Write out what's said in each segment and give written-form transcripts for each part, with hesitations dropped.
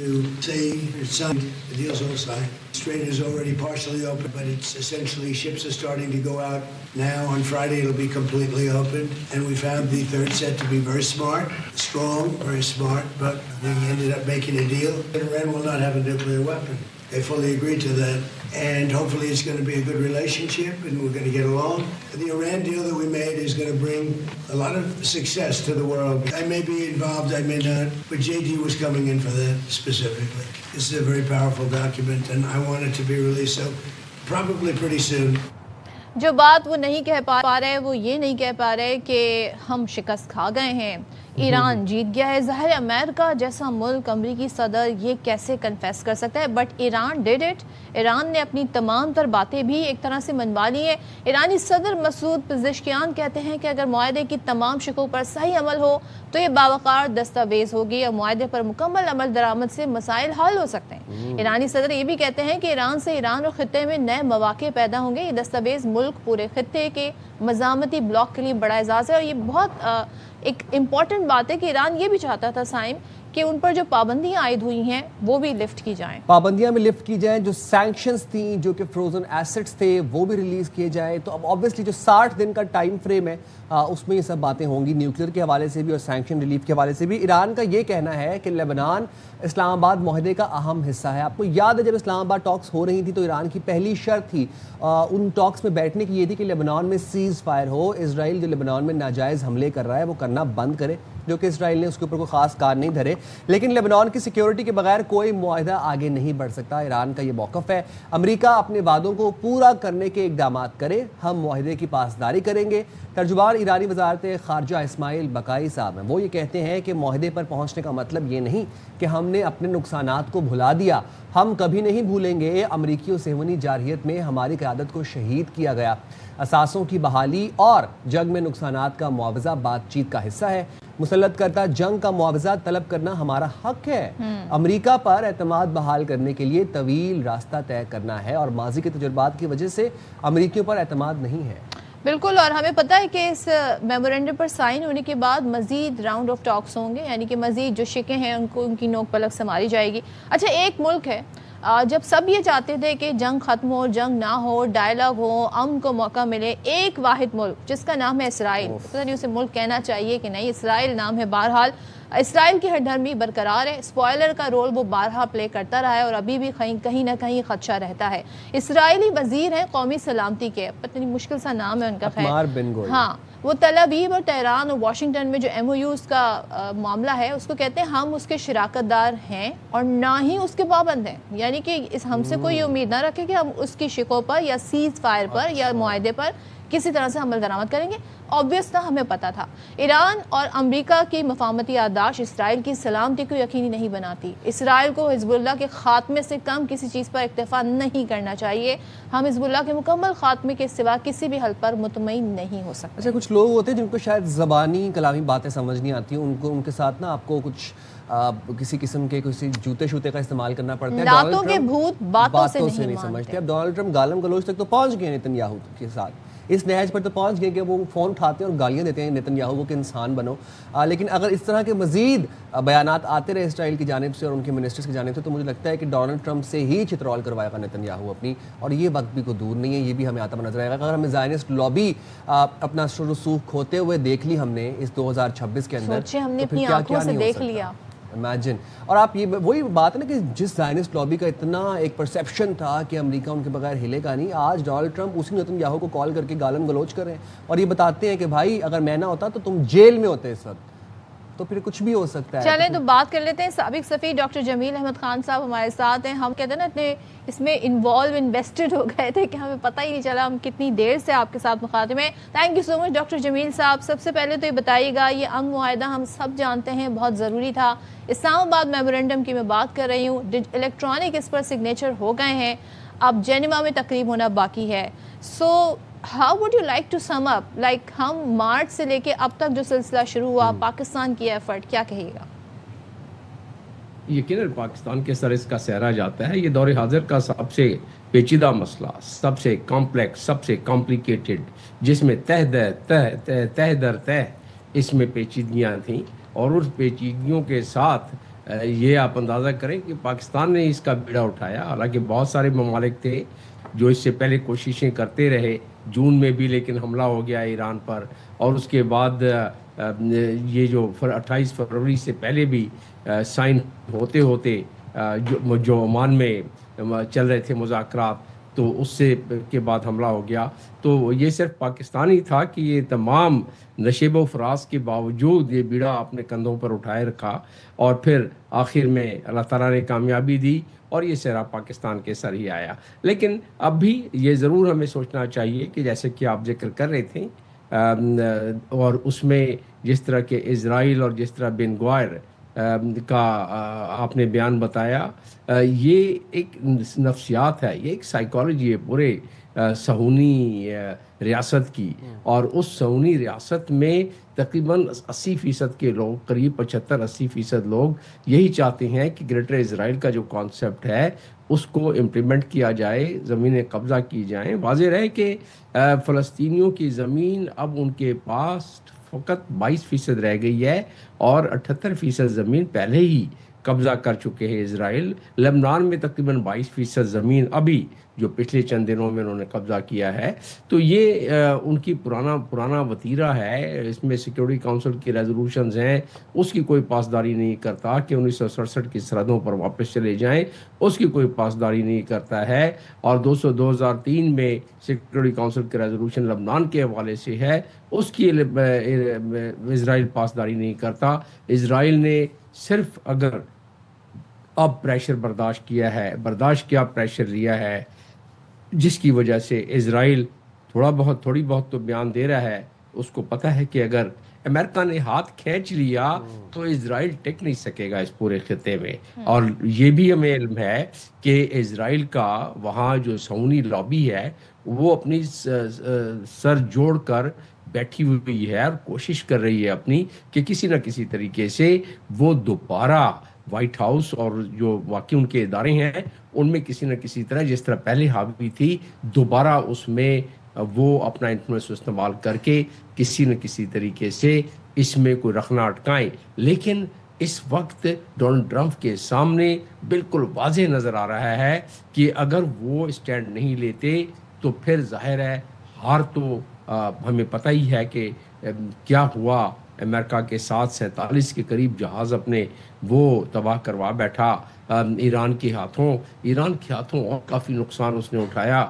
to say it's signed, the deal's all signed. Strait is already partially open, but it's essentially ships are starting to go out now. On Friday, it'll be completely open. And we found the third set to be very smart, strong, very smart, but we ended up making a deal. Iran will not have a nuclear weapon. They fully agreed to that. And hopefully it's going to be a good relationship and we're going to get along. The Iran deal that we made is going to bring a lot of success to the world. I may be involved, I may not, but JD was coming in for that specifically. This is a very powerful document and I want it to be released, so probably pretty soon. جو بات وہ نہیں کہہ پا رہے وہ یہ نہیں کہہ پا رہے کہ ہم شکست کھا گئے ہیں، ایران جیت گیا ہے. ظاہر امریکہ جیسا ملک، امریکی صدر یہ کیسے کنفیس کر سکتا ہے؟ But Iran did it. Iran نے اپنی تمام تر باتیں بھی ایک طرح سے منوا لی ہیں. ایرانی صدر مسعود پزشکیان کہتے ہیں کہ اگر معاہدے کی تمام شقوں پر صحیح عمل ہو تو یہ باوقار دستاویز ہوگی اور معاہدے پر مکمل عمل درآمد سے مسائل حل ہو سکتے ہیں. ایرانی صدر یہ بھی کہتے ہیں کہ ایران سے ایران اور خطے میں نئے مواقع پیدا ہوں گے. یہ دستاویز ملک پورے خطے کے مزاحمتی بلاک کے لیے بڑا اعزاز ہے اور یہ بہت ایک امپورٹنٹ بات ہے کہ ایران یہ بھی چاہتا تھا سائم کہ ان پر جو پابندیاں عائد ہوئی ہیں وہ بھی لفٹ کی جائیں، پابندیاں بھی لفٹ کی جائیں، جو سینکشنز تھیں، جو کہ فروزن ایسٹس تھے وہ بھی ریلیز کیے جائیں. تو اب آبویسلی جو 60 دن کا ٹائم فریم ہے اس میں یہ سب باتیں ہوں گی، نیوکلیر کے حوالے سے بھی اور سینکشن ریلیف کے حوالے سے بھی. ایران کا یہ کہنا ہے کہ لبنان اسلام آباد معاہدے کا اہم حصہ ہے. آپ کو یاد ہے جب اسلام آباد ٹاکس ہو رہی تھی تو ایران کی پہلی شرط تھی ان ٹاکس میں بیٹھنے کی یہ تھی کہ لبنان میں سیز فائر ہو. اسرائیل جو لبنان میں ناجائز حملے کر رہا ہے وہ کرنا بند کرے، جو کہ اسرائیل نے اس کے اوپر کوئی خاص کار نہیں دھرے. لیکن لبنان کی سیکیورٹی کے بغیر کوئی معاہدہ آگے نہیں بڑھ سکتا. ایران کا یہ موقف ہے. امریکہ اپنے وعدوں کو پورا کرنے کے اقدامات کرے، ہم معاہدے کی پاسداری کریں گے. ترجمان ایرانی وزارت خارجہ اسماعیل بقائی صاحب ہیں، وہ یہ کہتے ہیں کہ معاہدے پر پہنچنے کا مطلب یہ نہیں کہ ہم نے اپنے نقصانات کو بھلا دیا. ہم کبھی نہیں بھولیں گے امریکی و صہیونی جارحیت میں ہماری قیادت کو شہید کیا گیا. اثاثوں کی بحالی اور جنگ میں نقصانات کا معاوضہ بات چیت کا حصہ ہے. مسلط کرتا جنگ کا معاوضہ طلب کرنا ہمارا حق ہے. امریکہ پر اعتماد بحال کرنے کے لیے طویل راستہ طے کرنا ہے اور ماضی کے تجربات کی وجہ سے امریکیوں پر اعتماد نہیں ہے. بالکل، اور ہمیں پتہ ہے کہ اس میمورینڈم پر سائن ہونے کے بعد مزید راؤنڈ آف ٹاکس ہوں گے، یعنی کہ مزید جو شکیں ہیں ان کی نوک پلک سنبھالی جائے گی. اچھا، ایک ملک ہے جب سب یہ چاہتے تھے کہ جنگ ختم ہو، جنگ نہ ہو، ڈائلاگ ہو، امن کو موقع ملے، ایک واحد ملک جس کا نام ہے اسرائیل. پتہ نہیں اسے ملک کہنا چاہیے کہ نہیں، اسرائیل نام ہے. بہرحال اسرائیل کی ہر دھرمی برقرار ہے. اسپوائلر کا رول وہ بارہا پلے کرتا رہا ہے اور ابھی بھی کہیں نہ کہیں خدشہ رہتا ہے. اسرائیلی وزیر ہیں قومی سلامتی کے، پتہ نہیں مشکل سا نام ہے ان کا، ہاں، وہ تل ابیب اور تہران اور واشنگٹن میں جو MOUs کا معاملہ ہے اس کو کہتے ہیں ہم اس کے شراکت دار ہیں اور نہ ہی اس کے پابند ہیں. یعنی کہ ہم سے کوئی امید نہ رکھے کہ ہم اس کی شقوں پر یا سیز فائر پر یا معاہدے پر کسی طرح سے عمل درآمد کریں گے. آبویس تھا، ہمیں پتہ تھا. ایران اور امریکہ کی مفاہمتی یادداشت اسرائیل کی سلامتی کو یقینی نہیں بناتی. اسرائیل کو حزب اللہ کے خاتمے سے کم کسی چیز پر اکتفا نہیں کرنا چاہیے. ہم حزب اللہ کے مکمل خاتمے کے سوا کسی بھی حل پر مطمئن نہیں ہو سکتے. اچھا، کچھ لوگ ہوتے ہیں جن کو شاید زبانی کلامی باتیں سمجھ نہیں آتی، ان کے ساتھ نا آپ کو کچھ کسی قسم کے کسی جوتے شوتے کا استعمال کرنا پڑتا ہے. لاتوں کے بھوت باتوں سے نہیں سمجھتے. اب ڈونلڈ ٹرمپ گالم گلوچ تک تو پہنچ گئے نتن یاہو کے ساتھ، اس نہج پر تو پہنچ گئے کہ وہ فون اٹھاتے ہیں اور گالیاں دیتے ہیں نتن یاہو کو کہ انسان بنو. لیکن اگر اس طرح کے مزید بیانات آتے رہے اسرائیل کی جانب سے اور ان کے منسٹرز کی جانب سے تو مجھے لگتا ہے کہ ڈونلڈ ٹرمپ سے ہی چترول کروائے گا نتن یاہو اپنی. اور یہ وقت بھی کوئی دور نہیں ہے، یہ بھی ہمیں آتا ہوا نظر آئے گا. اگر ہمیں زائنسٹ لابی اپنا رسوخ کھوتے ہوئے دیکھ لی ہم نے اس 2026 کے اندر، ہم نے اپنی آنکھوں سے دیکھ لیا. امیجن. اور آپ یہ وہی بات ہے نا کہ جس زائنسٹ لابی کا اتنا ایک پرسیپشن تھا کہ امریکہ ان کے بغیر ہلے گا نہیں، آج ڈونلڈ ٹرمپ اسی نتن یاہو کو کال کر کے گالم گلوچ کر رہے ہیں اور یہ بتاتے ہیں کہ بھائی اگر میں نہ ہوتا تو تم جیل میں ہوتے اس وقت. تو پھر کچھ بھی ہو سکتا ہے. چلیں تو بات کر لیتے ہیں. سابق سفیر ڈاکٹر جمیل احمد خان صاحب ہمارے ساتھ ہیں. ہم کہتے ہیں نا اتنے اس میں انویسٹڈ ہو گئے تھے کہ ہمیں پتہ ہی نہیں چلا ہم کتنی دیر سے آپ کے ساتھ مخاطب ہیں. Thank you so much doctor Jamil sahab. سب سے پہلے تو یہ بتائیے گا، یہ امن معاہدہ ہم سب جانتے ہیں بہت ضروری تھا. اسلام آباد میمورینڈم کی میں بات کر رہی ہوں، الیکٹرانک اس پر سگنیچر ہو گئے ہیں، اب جنیوا میں تقریب ہونا باقی ہے. سو how would you like to sum up, like ہم مارچ سے لے کے اب تک جو سلسلہ شروع ہوا، پاکستان کی ایفرٹ، کیا کہیے گا؟ یقیناً پاکستان کے سر اس کا سہرا جاتا ہے. یہ دور حاضر کا سب سے پیچیدہ مسئلہ، سب سے کمپلیکس، سب سے کمپلیکیٹڈ، جس میں تہ در تہ اس میں پیچیدگیاں تھیں اور اس پیچیدگیوں کے ساتھ یہ آپ اندازہ کریں کہ پاکستان نے اس کا بیڑا اٹھایا، حالانکہ بہت سارے ممالک تھے جو اس سے پہلے کوششیں کرتے رہے جون میں بھی، لیکن حملہ ہو گیا ایران پر، اور اس کے بعد یہ جو 28 فروری سے پہلے بھی سائن ہوتے ہوتے جو عمان میں چل رہے تھے مذاکرات، تو اس سے کے بعد حملہ ہو گیا. تو یہ صرف پاکستان ہی تھا کہ یہ تمام نشیب و فراز کے باوجود یہ بیڑا اپنے کندھوں پر اٹھائے رکھا، اور پھر آخر میں اللہ تعالیٰ نے کامیابی دی اور یہ سہرا پاکستان کے سر ہی آیا. لیکن اب بھی یہ ضرور ہمیں سوچنا چاہیے کہ جیسے کہ آپ ذکر کر رہے تھے، اور اس میں جس طرح کے اسرائیل اور جس طرح بن گوائر کا آپ نے بیان بتایا، یہ ایک نفسیات ہے، یہ ایک سائیکالوجی ہے پورے صہیونی ریاست کی. اور اس صہیونی ریاست میں تقریباً 80% کے لوگ، قریب 75-80% لوگ یہی چاہتے ہیں کہ گریٹر اسرائیل کا جو کانسیپٹ ہے اس کو امپلیمنٹ کیا جائے، زمینیں قبضہ کی جائیں. واضح رہے کہ فلسطینیوں کی زمین اب ان کے پاس فقط 22% رہ گئی ہے، اور 78% زمین پہلے ہی قبضہ کر چکے ہیں اسرائیل. لبنان میں تقریباً 22% زمین ابھی جو پچھلے چند دنوں میں انہوں نے قبضہ کیا ہے. تو یہ ان کی پرانا وتیرہ ہے. اس میں سیکیورٹی کونسل کی ریزولوشنز ہیں، اس کی کوئی پاسداری نہیں کرتا کہ 1967 کی سرحدوں پر واپس چلے جائیں، اس کی کوئی پاسداری نہیں کرتا ہے. اور 2003 میں سیکیورٹی کونسل کی ریزولوشن لبنان کے حوالے سے ہے، اس کی اسرائیل پاسداری نہیں کرتا. اسرائیل نے صرف اگر اب پریشر برداشت کیا پریشر لیا ہے، جس کی وجہ سے اسرائیل تھوڑی بہت تو بیان دے رہا ہے. اس کو پتہ ہے کہ اگر امریکہ نے ہاتھ کھینچ لیا تو اسرائیل ٹک نہیں سکے گا اس پورے خطے میں. اور یہ بھی ہمیں علم ہے کہ اسرائیل کا وہاں جو صہیونی لابی ہے وہ اپنی سر جوڑ کر بیٹھی ہوئی ہے اور کوشش کر رہی ہے اپنی کہ کسی نہ کسی طریقے سے وہ دوبارہ وائٹ ہاؤس اور جو واقعی ان کے ادارے ہیں ان میں کسی نہ کسی طرح، جس طرح پہلے حاوی تھی، دوبارہ اس میں وہ اپنا انفلوئنس استعمال کر کے کسی نہ کسی طریقے سے اس میں کوئی رخنا اٹکائیں. لیکن اس وقت ڈونلڈ ٹرمپ کے سامنے بالکل واضح نظر آ رہا ہے کہ اگر وہ اسٹینڈ نہیں لیتے تو پھر ظاہر ہے ہار تو ہمیں پتہ ہی ہے کہ کیا ہوا. امریکہ کے ساتھ 47 کے قریب جہاز اپنے وہ تباہ کروا بیٹھا ایران کے ہاتھوں اور کافی نقصان اس نے اٹھایا.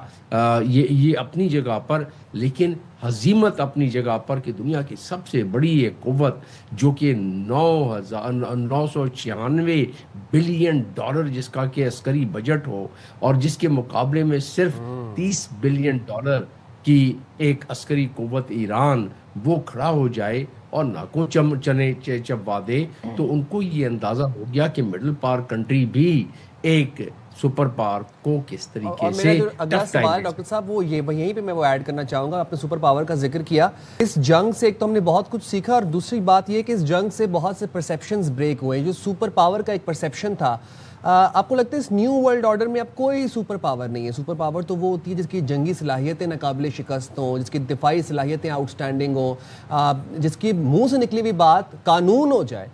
یہ اپنی جگہ پر، لیکن ہزیمت اپنی جگہ پر کہ دنیا کی سب سے بڑی ایک قوت جو کہ 996 بلین ڈالر جس کا کہ عسکری بجٹ ہو، اور جس کے مقابلے میں صرف 30 بلین ڈالر کی ایک عسکری قوت ایران وہ کھڑا ہو جائے اور ناکوں چنے چبا دے، تو ان کو یہ اندازہ ہو گیا کہ مڈل پاور کنٹری بھی ایک سپر پاور کو کس طریقے اور سے. میرا جو اگلا سوال ڈاکٹر صاحب وہ یہیں پہ میں وہ ایڈ کرنا چاہوں گا. آپ نے سپر پاور کا ذکر کیا. اس جنگ سے ایک تو ہم نے بہت کچھ سیکھا، اور دوسری بات یہ کہ اس جنگ سے بہت سے پرسیپشنز بریک ہوئے. جو سپر پاور کا ایک پرسیپشن تھا، آپ کو لگتا ہے اس نیو ورلڈ آرڈر میں اب کوئی سپر پاور نہیں ہے؟ سپر پاور تو وہ ہوتی ہے جس کی جنگی صلاحیتیں ناقابل شکست ہوں، جس کی دفاعی صلاحیتیں آؤٹ سٹینڈنگ ہوں، جس کی منہ سے نکلی ہوئی بات قانون ہو جائے،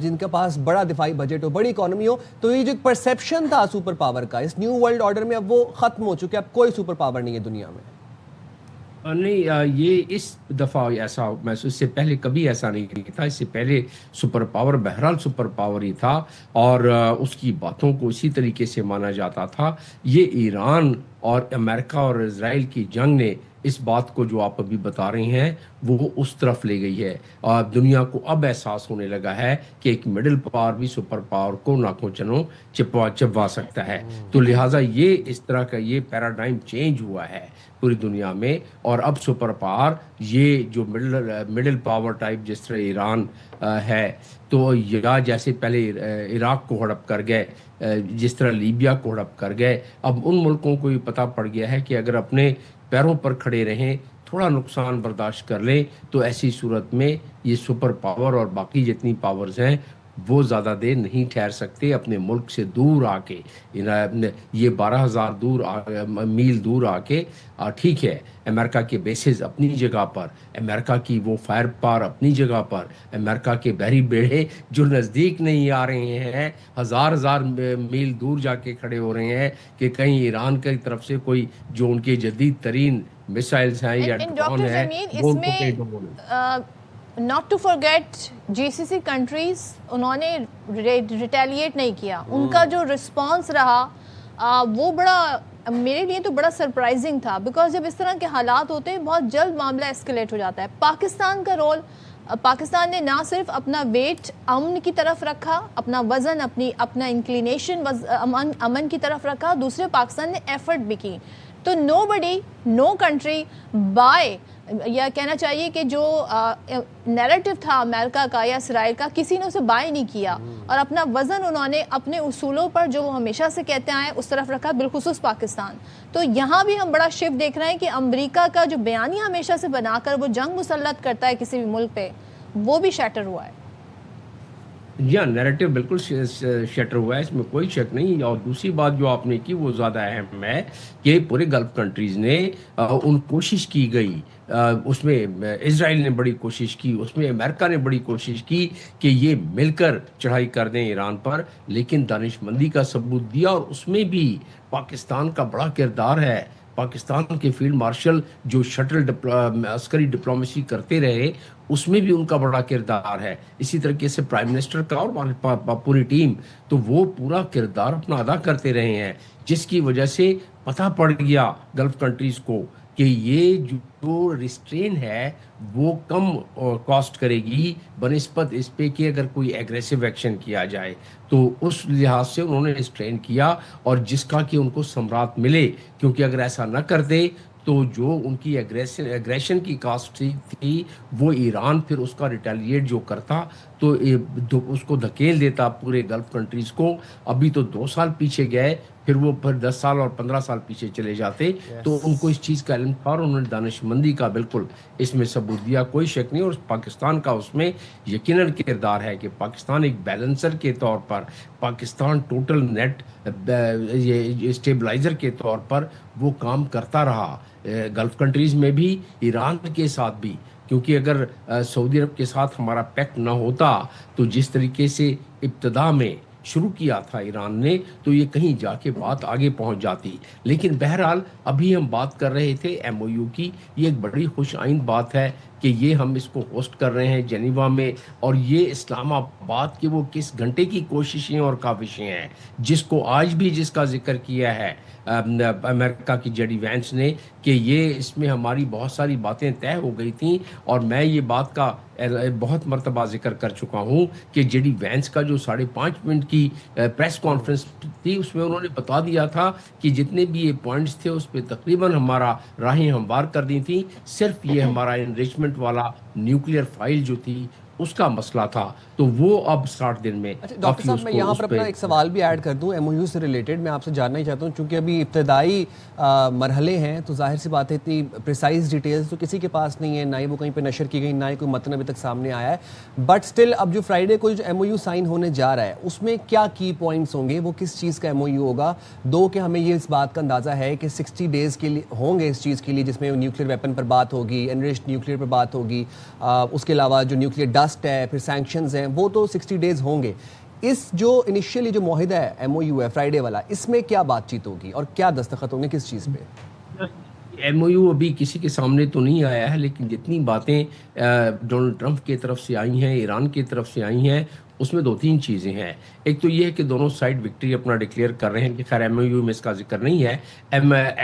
جن کے پاس بڑا دفاعی بجٹ ہو، بڑی اکانومی ہو. تو یہ جو ایک پرسیپشن تھا سپر پاور کا، اس نیو ورلڈ آرڈر میں اب وہ ختم ہو چکے. اب کوئی سپر پاور نہیں ہے دنیا میں. نہیں، یہ اس دفعہ ایسا محسوس، اس سے پہلے کبھی ایسا نہیں تھا. اس سے پہلے سپر پاور بہرحال سپر پاور ہی تھا، اور اس کی باتوں کو اسی طریقے سے مانا جاتا تھا. یہ ایران اور امریکہ اور اسرائیل کی جنگ نے اس بات کو جو آپ ابھی بتا رہے ہیں وہ اس طرف لے گئی ہے. اور دنیا کو اب احساس ہونے لگا ہے کہ ایک مڈل پاور بھی سپر پاور کو ناکوں چنوں چبا سکتا ہے. تو لہٰذا یہ اس طرح کا یہ پیراڈائم چینج ہوا ہے پوری دنیا میں. اور اب سپر پاور یہ جو مڈل پاور ٹائپ جس طرح ایران ہے، تو یا جیسے پہلے عراق کو ہڑپ کر گئے، جس طرح لیبیا کو ہڑپ کر گئے، اب ان ملکوں کو یہ پتہ پڑ گیا ہے کہ اگر اپنے پیروں پر کھڑے رہیں، تھوڑا نقصان برداشت کر لیں، تو ایسی صورت میں یہ سپر پاور اور باقی جتنی پاورز ہیں وہ زیادہ دیر نہیں ٹھہر سکتے اپنے ملک سے دور آ کے. یہ 12,000 میل دور آ کے. ٹھیک ہے امریکہ کے بیسز اپنی جگہ پر, امریکہ کی وہ فائر پاور اپنی جگہ پر, امریکہ کے بحری بیڑے جو نزدیک نہیں آ رہے ہیں, ہزار میل دور جا کے کھڑے ہو رہے ہیں کہ کہیں ایران کی طرف سے کوئی جو ان کے جدید ترین میسائلز ہیں یا ڈرون ہیں وہ ان کو کہیں ڈبونے. Not to forget GCC countries, انہوں نے ریٹیلیٹ نہیں کیا. ان کا جو رسپانس رہا وہ بڑا, میرے لیے تو بڑا سرپرائزنگ تھا, بیکاز جب اس طرح کے حالات ہوتے ہیں بہت جلد معاملہ اسکلیٹ ہو جاتا ہے. پاکستان کا رول, پاکستان نے نہ صرف اپنا ویٹ امن کی طرف رکھا, اپنا وزن اپنا انکلینیشن امن کی طرف رکھا, دوسرے پاکستان نے ایفرٹ بھی کی. تو نو کنٹری بائی, یا کہنا چاہیے کہ جو نیریٹو تھا امریکہ کا یا اسرائیل کا, کسی نے اسے بائی نہیں کیا, اور اپنا وزن انہوں نے اپنے اصولوں پر جو وہ ہمیشہ سے کہتے آئے اس طرف رکھا, بالخصوص پاکستان. تو یہاں بھی ہم بڑا شفٹ دیکھ رہے ہیں کہ امریکہ کا جو بیانیہ ہمیشہ سے بنا کر وہ جنگ مسلط کرتا ہے کسی بھی ملک پہ, وہ بھی شیٹر ہوا ہے. نیریٹو بالکل شیٹر ہوا ہے, اس میں کوئی شک نہیں. اور دوسری بات جو آپ نے کی وہ زیادہ اہم ہے کہ پورے گلف کنٹریز نے ان کوشش کی گئی, اس میں اسرائیل نے بڑی کوشش کی, اس میں امریکہ نے بڑی کوشش کی کہ یہ مل کر چڑھائی کر دیں ایران پر, لیکن دانش مندی کا ثبوت دیا. اور اس میں بھی پاکستان کا بڑا کردار ہے. پاکستان کے فیلڈ مارشل جو شٹل عسکری ڈپلومیسی کرتے رہے, اس میں بھی ان کا بڑا کردار ہے. اسی طریقے سے پرائم منسٹر کا اور پوری ٹیم, تو وہ پورا کردار اپنا ادا کرتے رہے ہیں, جس کی وجہ سے پتہ پڑ گیا گلف کنٹریز کو کہ یہ جو ریسٹرین ہے وہ کم کاسٹ کرے گی بنسبت اس پہ کہ اگر کوئی ایگریسو ایکشن کیا جائے. تو اس لحاظ سے انہوں نے ریسٹرین کیا, اور جس کا کہ ان کو ثمرات ملے, کیونکہ اگر ایسا نہ کرتے تو جو ان کی ایگریشن کی کاسٹ تھی وہ ایران پھر اس کا ریٹیلیٹ جو کرتا تو اس کو دھکیل دیتا پورے گلف کنٹریز کو. ابھی تو 2 سال پیچھے گئے, پھر وہ 10 سال اور 15 سال پیچھے چلے جاتے. تو ان کو اس چیز کا علم تھا اور انہوں نے دانش مندی کا بالکل اس میں ثبوت دیا, کوئی شک نہیں. اور پاکستان کا اس میں یقیناً کردار ہے کہ پاکستان ایک بیلنسر کے طور پر, پاکستان ٹوٹل نیٹ اسٹیبلائزر کے طور پر وہ کام کرتا رہا, گلف کنٹریز میں بھی, ایران کے ساتھ بھی. کیونکہ اگر سعودی عرب کے ساتھ ہمارا پیکٹ نہ ہوتا تو جس طریقے سے ابتدا میں شروع کیا تھا ایران نے, تو یہ کہیں جا کے بات آگے پہنچ جاتی. لیکن بہرحال ابھی ہم بات کر رہے تھے MOU کی, یہ ایک بڑی خوش آئند بات ہے کہ یہ ہم اس کو ہوسٹ کر رہے ہیں جنیوا میں, اور یہ اسلام آباد کے وہ کس گھنٹے کی کوششیں اور کاوشیں ہیں, جس کو آج بھی جس کا ذکر کیا ہے امریکہ کی JD وینس نے کہ یہ اس میں ہماری بہت ساری باتیں طے ہو گئی تھیں. اور میں یہ بات کا بہت مرتبہ ذکر کر چکا ہوں کہ JD وینس کا جو 5.5 منٹ کی پریس کانفرنس تھی, اس میں انہوں نے بتا دیا تھا کہ جتنے بھی یہ پوائنٹس تھے اس پہ تقریباً ہمارا راہیں ہموار کر دی تھیں. صرف یہ ہمارا انریچمنٹ والا نیوکلیئر فائل جو تھی اس کا مسئلہ تھا, تو وہ اب 60 دن میں. ڈاکٹر صاحب میں یہاں پر اپنا ایک سوال بھی ایڈ کر دوں MOU سے ریلیٹڈ. میں آپ سے جاننا ہی چاہتا ہوں, چونکہ ابھی ابتدائی مرحلے ہیں تو ظاہر سی بات ہے اتنی پریسائز ڈیٹیلز تو کسی کے پاس نہیں ہے, نہ ہی وہ کہیں پہ نشر کی گئی, نہ ہی کوئی متن ابھی تک سامنے آیا ہے. بٹ اسٹل اب جو فرائیڈے کو جو MOU سائن ہونے جا رہا ہے اس میں کیا کی پوائنٹس ہوں گے, وہ کس چیز کا MOU ہوگا؟ دو کہ ہمیں یہ اس بات کا اندازہ ہے کہ 60 ڈیز کے لیے ہوں گے اس چیز کے لیے, جس میں نیوکلیئر ویپن پر بات ہوگی, انریچڈ نیوکلیئر پر بات ہوگی, اس کے علاوہ جو نیوکلیئر ڈسٹ ہے, پھر سینکشنز ہیں, وہ تو 60 ڈیز ہوں گے. اس جو انیشیلی جو معاہدہ ہے MOU ہے فرائیڈے والا, اس میں کیا بات چیت ہوگی اور کیا دستخط ہوں گے کس چیز پہ؟ MOU ابھی کسی کے سامنے تو نہیں آیا ہے, لیکن جتنی باتیں ڈونلڈ ٹرمپ کی طرف سے آئی ہیں, ایران کی طرف سے آئی ہیں, اس میں 2-3 چیزیں ہیں. ایک تو یہ ہے کہ دونوں سائڈ وکٹری اپنا ڈکلیئر کر رہے ہیں کہ خیر MOU میں اس کا ذکر نہیں ہے.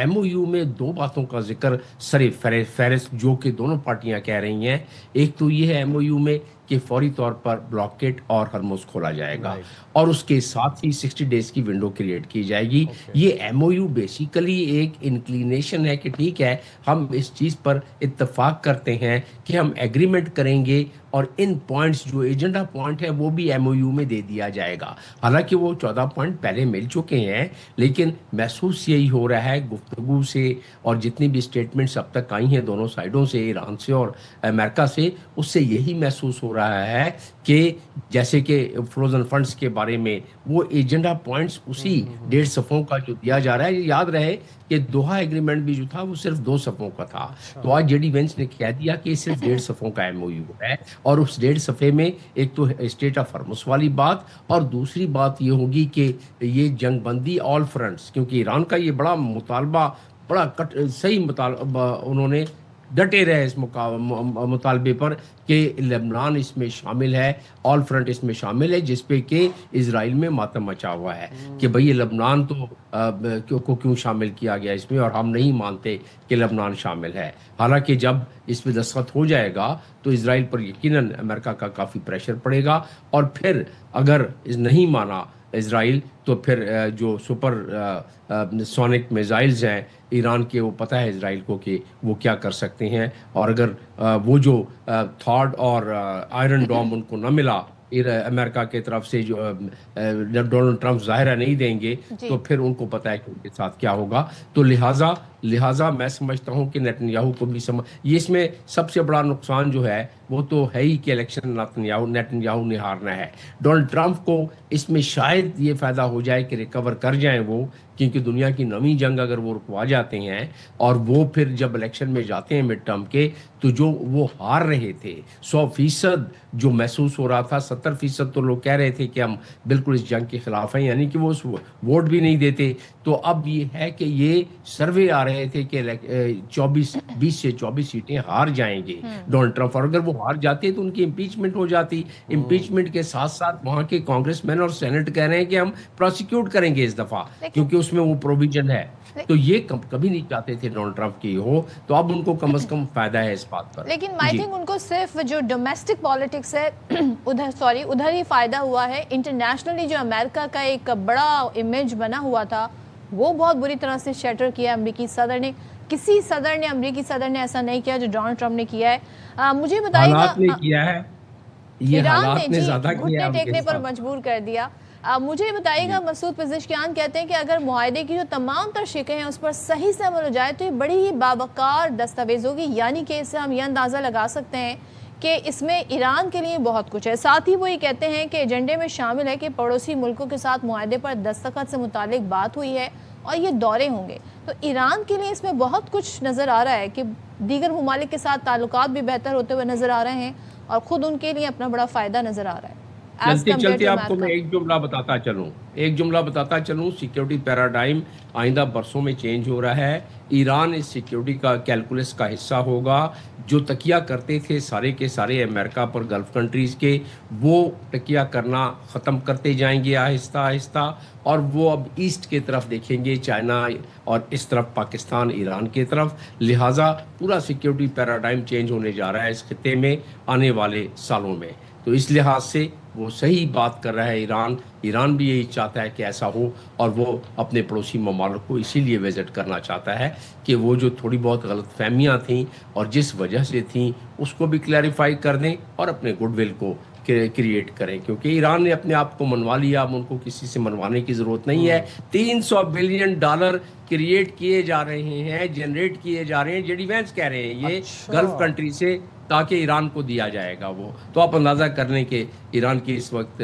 MOU میں 2 باتوں کا ذکر سر فہرست جو کہ دونوں پارٹیاں کہہ رہی ہیں. ایک تو یہ ہے MOU میں کہ فوری طور پر بلاکیٹ اور ہرمز کھولا جائے گا, اور اس کے ساتھ ہی 60 ڈیز کی ونڈو کریٹ کی جائے گی. یہ MOU بیسیکلی ایک انکلینیشن ہے کہ ٹھیک ہے ہم اس چیز پر اتفاق کرتے ہیں کہ ہم ایگریمنٹ کریں گے, اور ان پوائنٹس جو ایجنڈا پوائنٹ ہے وہ بھی MOU میں دے دیا جائے گا. حالانکہ وہ 14 پوائنٹ پہلے مل چکے ہیں, لیکن محسوس یہی ہو رہا ہے گفتگو سے اور جتنی بھی اسٹیٹمنٹس اب تک آئی ہیں دونوں سائڈوں سے, ایران سے اور امریکہ سے, اس سے یہی محسوس ہو رہا ہے کہ جیسے کہ فروزن فنڈز کے بارے میں وہ ایجنڈا پوائنٹس اسی 1.5 صفوں کا جو دیا جا رہا ہے. یاد رہے کہ دوحہ ایگریمنٹ بھی جو تھا وہ صرف 2 صفوں کا تھا, تو آج JD وینس نے کہہ دیا کہ صرف 1.5 صفوں کا MOU ہے, اور اس 1.5 صفحے میں ایک تو اسٹیٹ آف ہرمز والی بات, اور دوسری بات یہ ہوگی کہ یہ جنگ بندی آل فرنٹس, کیونکہ ایران کا یہ بڑا مطالبہ, بڑا صحیح مطالبہ, انہوں نے ڈٹے رہے اس مطالبے پر کہ لبنان اس میں شامل ہے, آل فرنٹ اس میں شامل ہے, جس پہ کہ اسرائیل میں ماتم مچا ہوا ہے کہ بھئی یہ لبنان تو کیوں شامل کیا گیا اس میں, اور ہم نہیں مانتے کہ لبنان شامل ہے. حالانکہ جب اس پہ دستخط ہو جائے گا تو اسرائیل پر یقیناً امریکہ کا کافی پریشر پڑے گا, اور پھر اگر نہیں مانا اسرائیل تو پھر جو سپر سونک میزائلز ہیں ایران کے, وہ پتہ ہے اسرائیل کو کہ وہ کیا کر سکتے ہیں, اور اگر وہ جو تھاڈ اور آئرن ڈوم ان کو نہ ملا امریکہ کی طرف سے, جو ڈونلڈ ٹرمپ ظاہرہ نہیں دیں گے, تو پھر ان کو پتہ ہے کہ ان کے ساتھ کیا ہوگا. تو لہٰذا میں سمجھتا ہوں کہ نیتن یاہو کو بھی یہ اس میں سب سے بڑا نقصان جو ہے وہ تو ہے ہی کہ الیکشن نیتن یاہو نے ہارنا ہے. ڈونلڈ ٹرمپ کو اس میں شاید یہ فائدہ ہو جائے کہ ریکور کر جائیں وہ, کیونکہ دنیا کی نویں جنگ اگر وہ رکوا جاتے ہیں اور وہ پھر جب الیکشن میں جاتے ہیں مڈ ٹرم کے, تو جو وہ ہار رہے تھے 100% جو محسوس ہو رہا تھا, 70% تو لوگ کہہ رہے تھے کہ ہم بالکل اس جنگ کے خلاف ہیں, یعنی کہ وہ ووٹ بھی نہیں دیتے. تو اب یہ ہے کہ یہ سروے آ رہے تھے کہ 20 سے 24 سیٹیں ہار جائیں گے ڈونلڈ ٹرمپ, اور اگر وہ ہار جاتے تو ان کی امپیچمنٹ ہو جاتی. امپیچمنٹ کے ساتھ ساتھ وہاں کے کانگریس مین اور سینٹ کہہ رہے ہیں کہ ہم پروسیکیوٹ کریں گے اس دفعہ, کیونکہ اس میں وہ پروویژن ہے. تو یہ کبھی نہیں چاہتے تھے ڈونلڈ ٹرمپ کی ہو, تو اب ان کو کم از کم فائدہ ہے اس بات پر. لیکن آئی تھنک ان کو صرف جو ڈومیسٹک پالیٹکس ہے ادھر ہی فائدہ ہوا ہے. انٹرنیشنلی جو امریکہ کا ایک بڑا امیج بنا ہوا تھا وہ بہت بری طرح سے شیٹر کیا امریکی صدر نے. کسی امریکی صدر نے ایسا نہیں کیا جو ڈونلڈ ٹرمپ نے کیا ہے. مجھے بتائیے حالات نے کیا ہے, یہ حالات نے زیادہ کیا ہے, گھٹنے ٹیکنے پر مجبور کر دیا. مجھے بتائیے گا, مسعود پزشکیان کہتے ہیں کہ اگر معاہدے کی جو تمام تر شقیں ہیں اس پر صحیح سے عمل ہو جائے تو یہ بڑی ہی باوقار دستاویز ہوگی, یعنی کہ اس سے ہم یہ اندازہ لگا سکتے ہیں کہ اس میں ایران کے لیے بہت کچھ ہے. ساتھ ہی وہ یہ کہتے ہیں کہ ایجنڈے میں شامل ہے کہ پڑوسی ملکوں کے ساتھ معاہدے پر دستخط سے متعلق بات ہوئی ہے اور یہ دورے ہوں گے. تو ایران کے لیے اس میں بہت کچھ نظر آ رہا ہے کہ دیگر ممالک کے ساتھ تعلقات بھی بہتر ہوتے ہوئے نظر آ رہے ہیں, اور خود ان کے لیے اپنا بڑا فائدہ نظر آ رہا ہے. چلتے آپ کو میں ایک جملہ بتاتا چلوں. سیکیورٹی پیراڈائم آئندہ برسوں میں چینج ہو رہا ہے. ایران اس سیکیورٹی کا کیلکولس کا حصہ ہوگا. جو تکیہ کرتے تھے سارے کے سارے امریکہ پر, گلف کنٹریز کے, وہ تکیہ کرنا ختم کرتے جائیں گے آہستہ آہستہ, اور وہ اب ایسٹ کی طرف دیکھیں گے, چائنا اور اس طرف پاکستان, ایران کی طرف. لہٰذا پورا سیکیورٹی پیراڈائم چینج ہونے جا رہا ہے اس خطے میں آنے والے سالوں میں. تو اس لحاظ سے وہ صحیح بات کر رہا ہے ایران بھی یہی چاہتا ہے کہ ایسا ہو, اور وہ اپنے پڑوسی ممالک کو اسی لیے وزٹ کرنا چاہتا ہے کہ وہ جو تھوڑی بہت غلط فہمیاں تھیں اور جس وجہ سے تھیں اس کو بھی کلیریفائی کر دیں اور اپنے گڈ ول کو کریٹ کریں, کیونکہ ایران نے اپنے آپ کو منوا لیا, اب ان کو کسی سے منوانے کی ضرورت نہیں ہے. $300 بلین کریٹ کیے جا رہے ہیں, جنریٹ کیے جا رہے ہیں, JD وینس کہہ رہے ہیں یہ گلف کنٹری سے, تاکہ ایران کو دیا جائے گا وہ. تو آپ اندازہ کر لیں کہ ایران کی اس وقت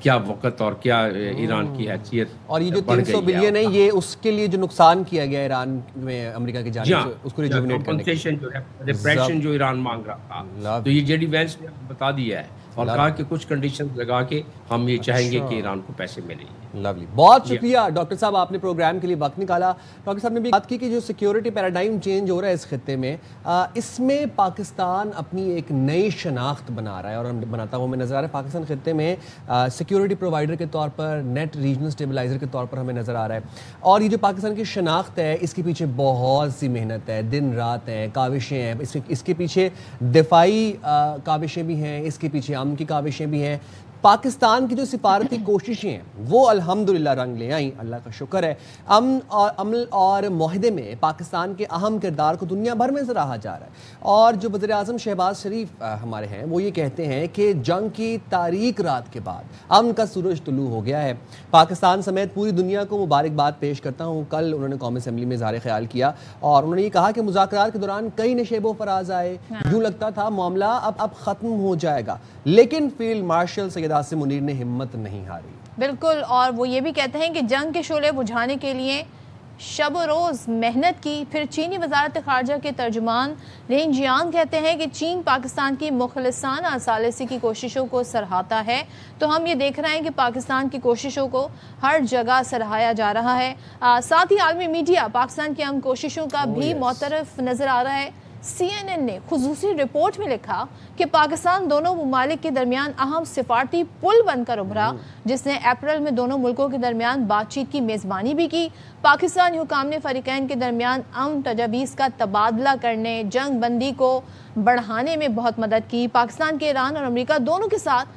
کیا وقت اور کیا ایران کی حیثیت. اور یہ جو 300 بلین ہے یہ اس کے لیے جو نقصان کیا گیا ایران میں امریکہ کی جانب سے, اس کو ریجوینیٹ کرنے کے لیے جو ہے ریپریشن جو ایران مانگ رہا تھا, تو یہ JD وینس نے بتا دیا ہے اور کہا کہ کچھ کنڈیشنز لگا کے ہم یہ چاہیں گے کہ ایران کو پیسے ملیں. لولی, بہت شکریہ ڈاکٹر صاحب, آپ نے پروگرام کے لیے وقت نکالا. ڈاکٹر صاحب نے بھی بات کی کہ جو سیکیورٹی پیراڈائم چینج ہو رہا ہے اس خطے میں, اس میں پاکستان اپنی ایک نئی شناخت بنا رہا ہے, اور بناتا ہوا ہمیں نظر آ رہا ہے. پاکستان خطے میں سیکیورٹی پرووائڈر کے طور پر, نیٹ ریجنل اسٹیبلائزر کے طور پر ہمیں نظر آ رہا ہے. اور یہ جو پاکستان کی شناخت ہے اس کے پیچھے بہت سی محنت ہے, دن رات ہیں, کاوشیں ہیں. اس کے پیچھے دفاعی کاوشیں بھی ہیں, اس کے پیچھے امن کی کاوشیں بھی ہیں. پاکستان کی جو سفارتی کوششیں ہیں وہ الحمدللہ رنگ لے آئیں، اللہ کا شکر ہے. امن اور معاہدے میں پاکستان کے اہم کردار کو دنیا بھر میں سراہا جا رہا ہے. اور جو وزیر اعظم شہباز شریف ہمارے ہیں وہ یہ کہتے ہیں کہ جنگ کی تاریک رات کے بعد امن کا سورج طلوع ہو گیا ہے. پاکستان سمیت پوری دنیا کو مبارکباد پیش کرتا ہوں. کل انہوں نے قومی اسمبلی میں اظہار خیال کیا اور انہوں نے یہ کہا کہ مذاکرات کے دوران کئی نشیب و فراز آئے، یوں لگتا تھا معاملہ اب ختم ہو جائے گا، لیکن فیلڈ مارشل سید عاصم منیر نے ہمت نہیں ہاری. بالکل، اور وہ یہ بھی کہتے ہیں کہ جنگ کے شعلے بجھانے کے لیے شب و روز محنت کی. پھر چینی وزارت خارجہ کے ترجمان لین جیانگ کہتے ہیں کہ چین پاکستان کی مخلصانہ ثالثی کی کوششوں کو سراہتا ہے. تو ہم یہ دیکھ رہے ہیں کہ پاکستان کی کوششوں کو ہر جگہ سراہایا جا رہا ہے. ساتھ ہی عالمی میڈیا پاکستان کی اہم کوششوں کا بھی معترف نظر آ رہا ہے. CNN نے خصوصی رپورٹ میں لکھا کہ پاکستان دونوں ممالک کے درمیان اہم سفارتی پل بن کر ابھرا، جس نے اپریل میں دونوں ملکوں کے درمیان بات چیت کی میزبانی بھی کی. پاکستانی حکام نے فریقین کے درمیان امن تجاویز کا تبادلہ کرنے، جنگ بندی کو بڑھانے میں بہت مدد کی. پاکستان کے ایران اور امریکہ دونوں کے ساتھ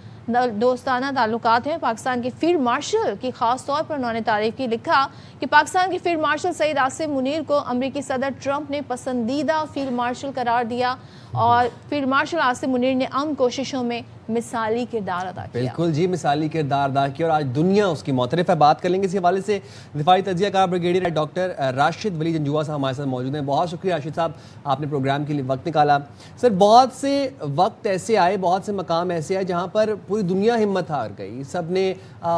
دوستانہ تعلقات ہیں. پاکستان کے فیلڈ مارشل کی خاص طور پر انہوں نے تعریف کی. لکھا کہ پاکستان کے فیلڈ مارشل سعید عاصم منیر کو امریکی صدر ٹرمپ نے پسندیدہ فیلڈ مارشل قرار دیا اور فیلڈ مارشل عاصم منیر نے امن کوششوں میں مثالی کردار ادا کیا. بالکل جی، مثالی کردار ادا کیا اور آج دنیا اس کی معترف ہے. بات کر لیں گے اس حوالے سے. دفاعی تجزیہ کار بریگیڈیئر ڈاکٹر راشد ولی جنجوعہ صاحب ہمارے ساتھ موجود ہیں. بہت شکریہ راشد صاحب، آپ نے پروگرام کے لیے وقت نکالا. سر، بہت سے وقت ایسے آئے، بہت سے مقام ایسے آئے جہاں پر پوری دنیا ہمت ہار گئی، سب نے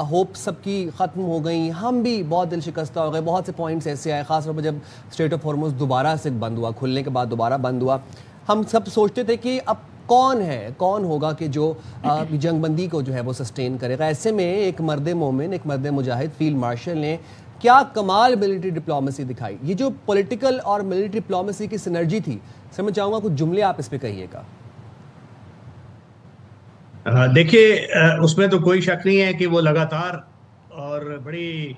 ہوپ سب کی ختم ہو گئیں، ہم بھی بہت دل شکستہ ہو گئے. بہت سے پوائنٹس ایسے آئے، خاص طور پر جب اسٹریٹ آف ہارمز دوبارہ سے بند ہوا، کھلنے کے بعد دوبارہ بند ہوا. ہم سب سوچتے تھے کہ اب کون ہوگا کہ جو جنگ بندی کو جو ہے وہ سسٹین کرے گا. ایسے میں ایک مرد مومن، ایک مرد مجاہد فیلڈ مارشل نے کیا کمال ملٹری ڈپلومیسی دکھائی. یہ جو پولیٹیکل اور ملٹری ڈپلومیسی کی سنرجی تھی، سر میں چاہوں گا کچھ جملے آپ اس پہ کہیے گا. دیکھیے، اس میں تو کوئی شک نہیں ہے کہ وہ لگاتار اور بڑی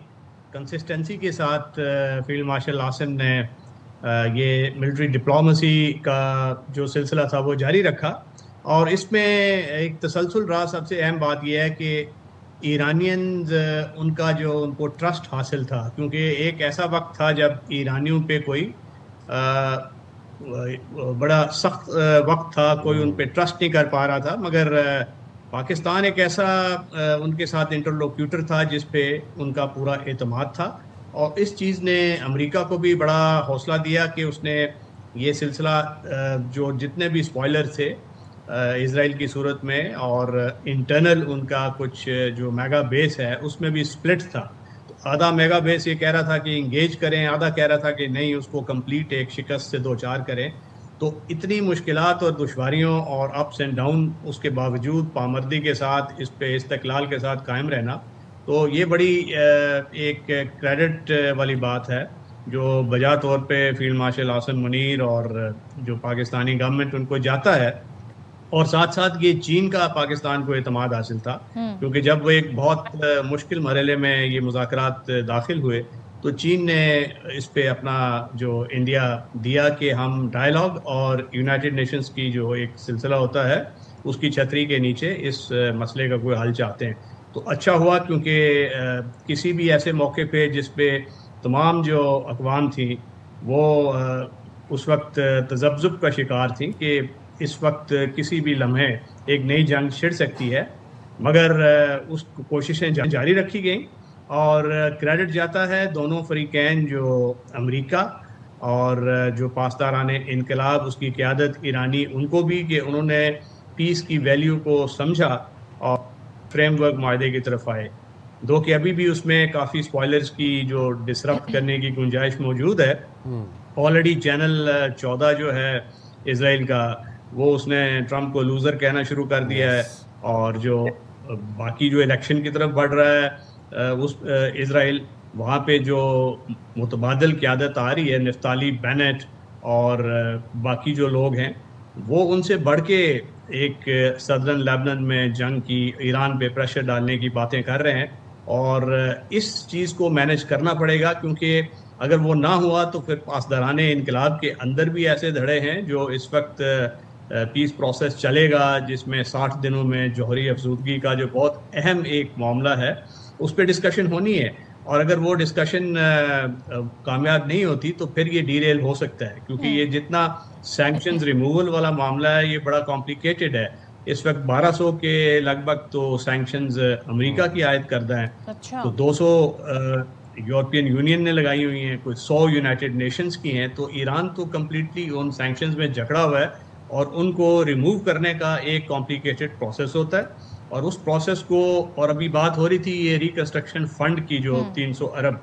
کنسسٹنسی کے ساتھ فیلڈ مارشل عاصم نے یہ ملٹری ڈپلومیسی کا جو سلسلہ تھا وہ جاری رکھا. اور اس میں ایک تسلسل رہا. سب سے اہم بات یہ ہے کہ ایرانینز ان کو ٹرسٹ حاصل تھا، کیونکہ ایک ایسا وقت تھا جب ایرانیوں پہ کوئی بڑا سخت وقت تھا، کوئی ان پہ ٹرسٹ نہیں کر پا رہا تھا. مگر پاکستان ایک ایسا ان کے ساتھ انٹرلوکیوٹر تھا جس پہ ان کا پورا اعتماد تھا. اور اس چیز نے امریکہ کو بھی بڑا حوصلہ دیا کہ اس نے یہ سلسلہ جو جتنے بھی اسپوائلر تھے اسرائیل کی صورت میں، اور انٹرنل ان کا کچھ جو میگا بیس ہے اس میں بھی سپلٹ تھا. آدھا میگا بیس یہ کہہ رہا تھا کہ انگیج کریں، آدھا کہہ رہا تھا کہ نہیں، اس کو کمپلیٹ ایک شکست سے دو چار کریں. تو اتنی مشکلات اور دشواریوں اور اپس اینڈ ڈاؤن اس کے باوجود پامردی کے ساتھ اس پہ استقلال کے ساتھ قائم رہنا، تو یہ بڑی ایک کریڈٹ والی بات ہے جو بجا طور پہ فیلڈ مارشل عاصم منیر اور جو پاکستانی گورنمنٹ ان کو جاتا ہے. اور ساتھ ساتھ یہ چین کا پاکستان کو اعتماد حاصل تھا، کیونکہ جب وہ ایک بہت مشکل مرحلے میں یہ مذاکرات داخل ہوئے تو چین نے اس پہ اپنا جو انڈیا دیا کہ ہم ڈائیلاگ اور یونائٹڈ نیشنز کی جو ایک سلسلہ ہوتا ہے اس کی چھتری کے نیچے اس مسئلے کا کوئی حل چاہتے ہیں. تو اچھا ہوا، کیونکہ کسی بھی ایسے موقع پہ جس پہ تمام جو اقوام تھیں وہ اس وقت تذبذب کا شکار تھیں کہ اس وقت کسی بھی لمحے ایک نئی جنگ چھڑ سکتی ہے، مگر اس کوششیں جاری رکھی گئیں. اور کریڈٹ جاتا ہے دونوں فریقین، جو امریکہ اور جو پاسداران انقلاب اس کی قیادت ایرانی، ان کو بھی کہ انہوں نے پیس کی ویلیو کو سمجھا اور فریم ورک معاہدے کی طرف آئے. دو کہ ابھی بھی اس میں کافی سپوائلرز کی جو ڈسرپٹ کرنے کی گنجائش موجود ہے. آلریڈی چینل 14 جو ہے اسرائیل کا، وہ اس نے ٹرمپ کو لوزر کہنا شروع کر دیا ہے. اور جو باقی جو الیکشن کی طرف بڑھ رہا ہے اس اسرائیل، وہاں پہ جو متبادل قیادت آ رہی ہے، نفتالی بینٹ اور باقی جو لوگ ہیں، وہ ان سے بڑھ کے ایک صدرن لیبنان میں جنگ کی، ایران پہ پریشر ڈالنے کی باتیں کر رہے ہیں. اور اس چیز کو مینج کرنا پڑے گا، کیونکہ اگر وہ نہ ہوا تو پھر پاسداران انقلاب کے اندر بھی ایسے دھڑے ہیں جو اس وقت پیس پروسیس چلے گا جس میں 60 دنوں میں جوہری افزودگی کا جو بہت اہم ایک معاملہ ہے اس پہ ڈسکشن ہونی ہے، اور اگر وہ ڈسکشن کامیاب نہیں ہوتی تو پھر یہ ڈی ریل ہو سکتا ہے، کیونکہ یہ جتنا سینکشنز ریموول والا معاملہ ہے یہ بڑا کمپلیکیٹڈ ہے۔ اس وقت 1200 کے لگ بھگ تو سینکشنز امریکہ کی عائد کردہ ہیں، اچھا تو 200 یورپین یونین نے لگائی ہوئی ہیں، کوئی 100 یونائٹڈ نیشنز کی ہیں، تو ایران تو کمپلیٹلی ان سینکشنز میں جکڑا ہوا ہے، اور ان کو ریموو کرنے کا ایک کمپلیکیٹڈ پروسیس ہوتا ہے، اور اس پروسیس کو، اور ابھی بات ہو رہی تھی یہ ریکنسٹرکشن فنڈ کی جو 300 ارب،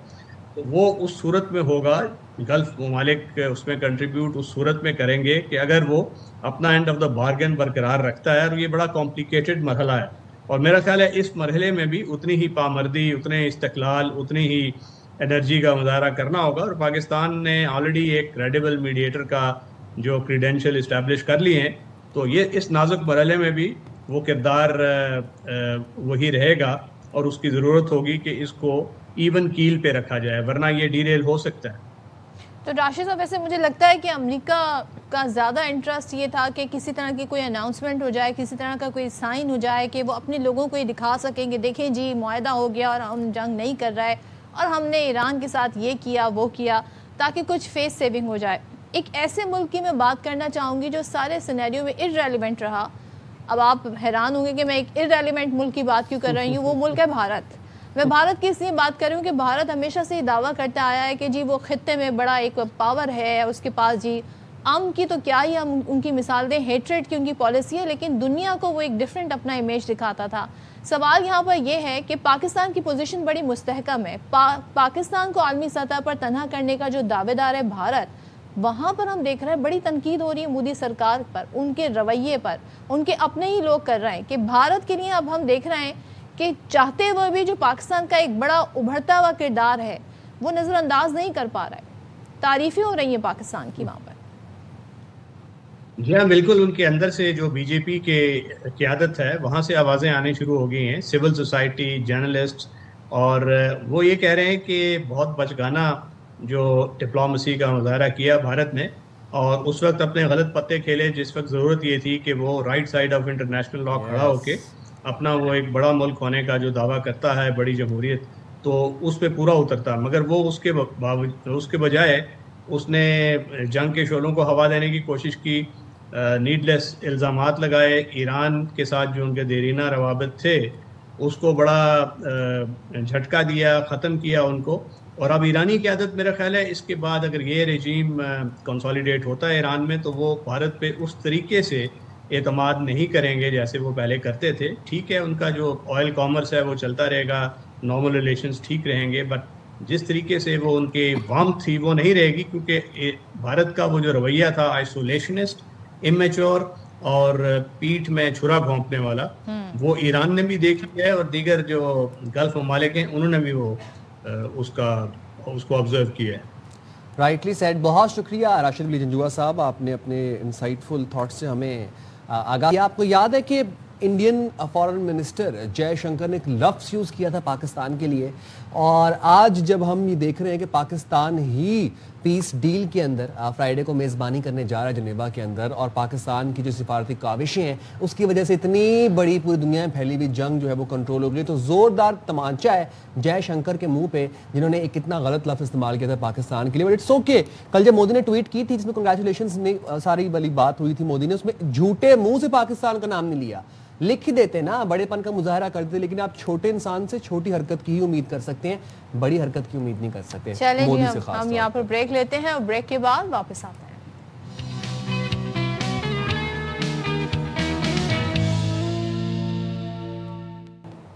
تو وہ اس صورت میں ہوگا، گلف ممالک اس میں کنٹریبیوٹ اس صورت میں کریں گے کہ اگر وہ اپنا اینڈ آف دا بارگن برقرار رکھتا ہے، اور یہ بڑا کمپلیکیٹڈ مرحلہ ہے، اور میرا خیال ہے اس مرحلے میں بھی اتنی ہی پامردی، اتنے استقلال، اتنی ہی انرجی کا مظاہرہ کرنا ہوگا، اور پاکستان نے آلریڈی ایک کریڈیبل میڈیٹر کا جو کریڈینشیل اسٹیبلش کر لیے ہیں، تو یہ اس نازک مرحلے میں بھی وہ کردار وہی رہے گا، اور اس کی ضرورت ہوگی کہ اس کو ایون کیل پہ رکھا جائے، ورنہ یہ ڈی ریل ہو سکتا ہے۔ تو راشد صاحب ویسے مجھے لگتا ہے کہ امریکہ کا زیادہ انٹرسٹ یہ تھا کہ کسی طرح کی کوئی اناؤنسمنٹ ہو جائے، کسی طرح کا کوئی سائن ہو جائے کہ وہ اپنے لوگوں کو یہ دکھا سکیں کہ دیکھیں جی معاہدہ ہو گیا اور ہم جنگ نہیں کر رہے، اور ہم نے ایران کے ساتھ یہ کیا وہ کیا، تاکہ کچھ فیس سیونگ ہو جائے۔ ایک ایسے ملک کی میں بات کرنا چاہوں گی جو سارے سینیریو میں ارریلیونٹ رہا۔ اب آپ حیران ہوں گے کہ میں ایک ارریلیونٹ ملک کی بات کیوں کر رہی ہوں، وہ ملک ہے بھارت۔ میں بھارت کی اس لیے بات کر رہی ہوں کہ بھارت ہمیشہ سے یہ دعویٰ کرتا آیا ہے کہ جی وہ خطے میں بڑا ایک پاور ہے اس کے پاس، جی کی تو کیا ہی ہم ان کی مثال دیں، ہیٹریڈ کی ان کی پالیسی ہے، لیکن دنیا کو وہ ایک ڈیفرنٹ اپنا امیج دکھاتا تھا۔ سوال یہاں پر یہ ہے کہ پاکستان کی پوزیشن بڑی مستحکم ہے، پاکستان کو عالمی سطح پر تنہا کرنے کا جو دعوے دار ہے بھارت، وہاں پر ہم دیکھ رہے ہیں بڑی تنقید ہو رہی ہے مودی سرکار پر، ان کے رویے پر، ان کے اپنے ہی لوگ کر رہے ہیں کہ بھارت کے لیے اب ہم دیکھ رہے ہیں کہ چاہتے ہوئے بھی جو پاکستان کا ایک بڑا ابھرتا ہوا کردار ہے وہ نظر انداز نہیں کر پا رہا ہے، تعریفیں ہو رہی ہیں پاکستان کی وہاں پر۔ جی ہاں بالکل، ان کے اندر سے جو بی جے پی کے قیادت ہے وہاں سے آوازیں آنے شروع ہو گئی ہیں، سول سوسائٹی، جرنلسٹ، اور وہ یہ کہہ رہے ہیں کہ بہت بچگانہ جو ڈپلومیسی کا مظاہرہ کیا بھارت نے، اور اس وقت اپنے غلط پتے کھیلے جس وقت ضرورت یہ تھی کہ وہ right side of international law کھڑا ہو کے اپنا وہ ایک بڑا ملک ہونے کا جو دعویٰ کرتا ہے، بڑی جمہوریت، تو اس پہ پورا اترتا، مگر وہ اس کے بجائے اس نے جنگ کے شعلوں کو ہوا دینے کی کوشش کی، نیڈلیس الزامات لگائے، ایران کے ساتھ جو ان کے دیرینہ روابط تھے اس کو بڑا جھٹکا دیا، ختم کیا ان کو، اور اب ایرانی قیادت میرا خیال ہے اس کے بعد اگر یہ رجیم کنسالیڈیٹ ہوتا ہے ایران میں تو وہ بھارت پہ اس طریقے سے اعتماد نہیں کریں گے جیسے وہ پہلے کرتے تھے۔ ٹھیک ہے ان کا جو آئل کامرس ہے وہ چلتا رہے گا، نارمل ریلیشنز ٹھیک رہیں گے، بٹ جس طریقے سے وہ ان کی وارمتھ تھی وہ نہیں رہے گی، کیونکہ بھارت کا وہ جو رویہ تھا آئسولیشنسٹ، امیچور اور پیٹھ میں چھرا گھونپنے والا، وہ ایران نے بھی دیکھ لیا ہے، اور دیگر جو گلف ممالک ہیں انہوں نے بھی وہ اس کو آبزرو کیا ہے۔ Rightly said. بہت شکریہ راشد علی جنجوعہ صاحب، آپ نے اپنے انسائٹفل تھاٹس سے ہمیں آگاہ کیا۔ آپ کو یاد ہے کہ انڈین فارن منسٹر جے شنکر نے ایک لفظ یوز کیا تھا پاکستان کے لیے، اور آج جب ہم یہ دیکھ رہے ہیں کہ پاکستان ہی پیس ڈیل کے اندر فرائیڈے کو میزبانی کرنے جا رہا ہے جنیوا کے اندر، اور پاکستان کی جو سفارتی کاوشیں ہیں اس کی وجہ سے اتنی بڑی پوری دنیا میں پھیلی ہوئی جنگ جو ہے وہ کنٹرول ہو گئی، تو زوردار تمانچہ ہے جے شنکر کے منہ پہ جنہوں نے ایک اتنا غلط لفظ استعمال کیا تھا پاکستان کے لیے۔ بٹ اٹس اوکے، کل جب مودی نے ٹویٹ کی تھی جس میں کنگریچولیشنز ساری والی بات ہوئی تھی، مودی نے اس میں جھوٹے منہ سے پاکستان کا نام نہیں لیا، لکھ دیتے نا، بڑے پن کا مظاہرہ کرتے، لیکن آپ چھوٹے انسان سے چھوٹی حرکت کی ہی امید کر سکتے ہیں، بڑی حرکت کی امید نہیں کر سکتے۔ چلیں جی ہم یہاں پر بریک لیتے ہیں اور بریک کے بعد واپس آتے ہیں۔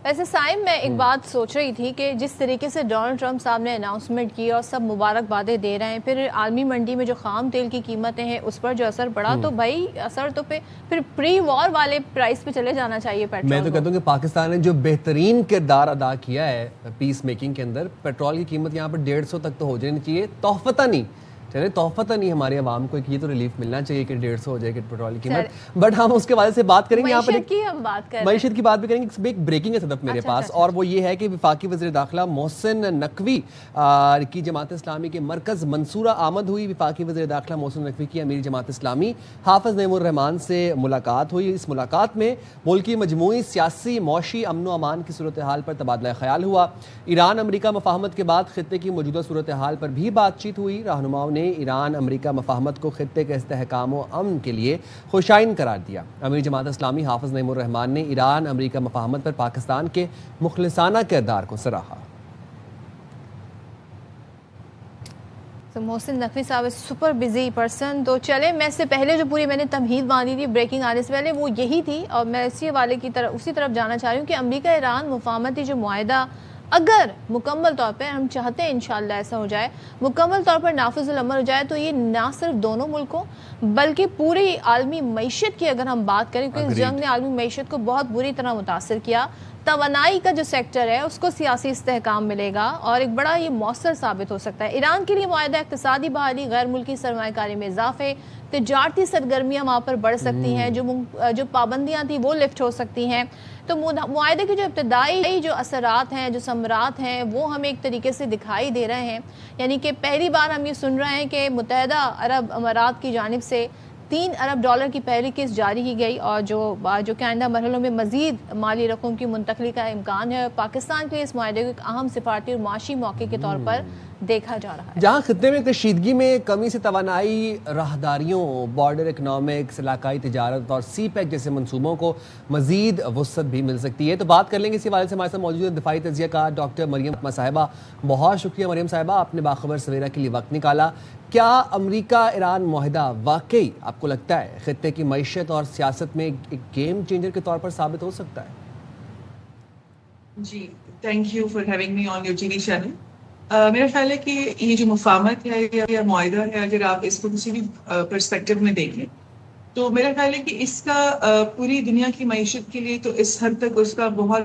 ویسے سائم میں ایک بات سوچ رہی تھی کہ جس طریقے سے ڈونلڈ ٹرمپ صاحب نے اناؤنسمنٹ کی اور سب مبارکبادیں دے رہے ہیں، پھر عالمی منڈی میں جو خام تیل کی قیمتیں ہیں اس پر جو اثر پڑا، تو بھائی اثر تو پھر پری وار والے پرائس پہ چلے جانا چاہیے پیٹرول۔ میں تو کہتا ہوں کہ پاکستان نے جو بہترین کردار ادا کیا ہے پیس میکنگ کے اندر، پیٹرول کی قیمت یہاں پر 150 تک تو ہو جانی چاہیے، تحفتہ نہیں، چلے تحفہ تو نہیں ہماری عوام کو کہ یہ تو ریلیف ملنا چاہیے کہ 150 ہو جائے کہ پیٹرول کی قیمت, بٹ ہم اس کے بارے سے بات کریں گے. یہاں پر معیشت کی بات بھی کریں گے. ایک بریکنگ ہے صدف میرے پاس, اور وہ یہ ہے کہ وفاقی وزیر داخلہ محسن نقوی کی جماعت اسلامی کے مرکز منصورہ آمد ہوئی. وفاقی وزیر داخلہ محسن نقوی کی امیر جماعت اسلامی حافظ نعیم الرحمان سے ملاقات ہوئی. اس ملاقات میں ملک کی مجموعی سیاسی معاشی امن و امان کی صورتحال پر تبادلہ خیال ہوا. ایران امریکہ مفاہمت کے بعد خطے کی موجودہ صورتحال پر بھی بات چیت ہوئی. رہنماؤں نے ایران امریکہ مفاہمت کو خطے کے استحکام و امن کے لیے خوشائن قرار دیا. امیر جماعت اسلامی حافظ نعیم الرحمان نے ایران امریکہ مفاہمت پر پاکستان کے مخلصانہ کردار کو سراہا. محسن نقوی صاحب سپر بزی پرسن. تو چلے میں اس سے پہلے جو پوری میں نے تمہید باندھی تھی بریکنگ آنے سے پہلے وہ یہی تھی, اور میں اسی طرف جانا چاہ رہی ہوں کہ امریکہ ایران مفاہمتی جو معاہدہ اگر مکمل طور پر, ہم چاہتے ہیں انشاءاللہ ایسا ہو جائے, مکمل طور پر نافذ العمل ہو جائے, تو یہ نہ صرف دونوں ملکوں بلکہ پوری عالمی معیشت کی اگر ہم بات کریں, کیونکہ اس جنگ نے عالمی معیشت کو بہت بری طرح متاثر کیا. توانائی کا جو سیکٹر ہے اس کو سیاسی استحکام ملے گا اور ایک بڑا یہ مؤثر ثابت ہو سکتا ہے. ایران کے لیے معاہدہ اقتصادی بحالی, غیر ملکی سرمایہ کاری میں اضافے, تجارتی سرگرمیاں وہاں پر بڑھ سکتی ہیں, جو پابندیاں تھیں وہ لفٹ ہو سکتی ہیں. تو معاہدے کے جو ابتدائی جو اثرات ہیں, جو ثمرات ہیں, وہ ہمیں ایک طریقے سے دکھائی دے رہے ہیں. یعنی کہ پہلی بار ہم یہ سن رہے ہیں کہ متحدہ عرب امارات کی جانب سے $3 ارب کی پہلی قسط جاری کی گئی, اور جو کہ آئندہ مرحلوں میں مزید مالی رقم کی منتقلی کا امکان ہے. پاکستان کے اس معاہدے کو ایک اہم سفارتی اور معاشی موقع کے طور پر دیکھا جا رہا ہے. جہاں خطے میں کشیدگی میں کمی سے توانائی, راہداریوں, بارڈر اکنامکس, علاقائی تجارت اور سی پیک جیسے منصوبوں کو مزید وسعت بھی مل سکتی ہے. تو بات کر لیں گے اسی حوالے سے. ہمارے ساتھ موجود ہے دفاعی تجزیہ کار ڈاکٹر مریم فاطمہ صاحبہ. بہت شکریہ مریم صاحبہ, آپ نے باخبر سویرا کے لیے وقت نکالا. کیا امریکہ ایران معاہدہ واقعی آپ کو لگتا ہے خطے کی معیشت اور سیاست میں ایک گیم چینجر کے طور پر ثابت ہو سکتا ہے؟ جی, thank you for having me on your T V channel. میرا خیال ہے کہ یہ جو مفاہمت ہے یا معاہدہ ہے, اگر آپ اس کو کسی بھی پرسپیکٹو میں دیکھیں تو میرا خیال ہے کہ اس کا پوری دنیا کی معیشت کے لیے تو اس حد تک اس کا بہت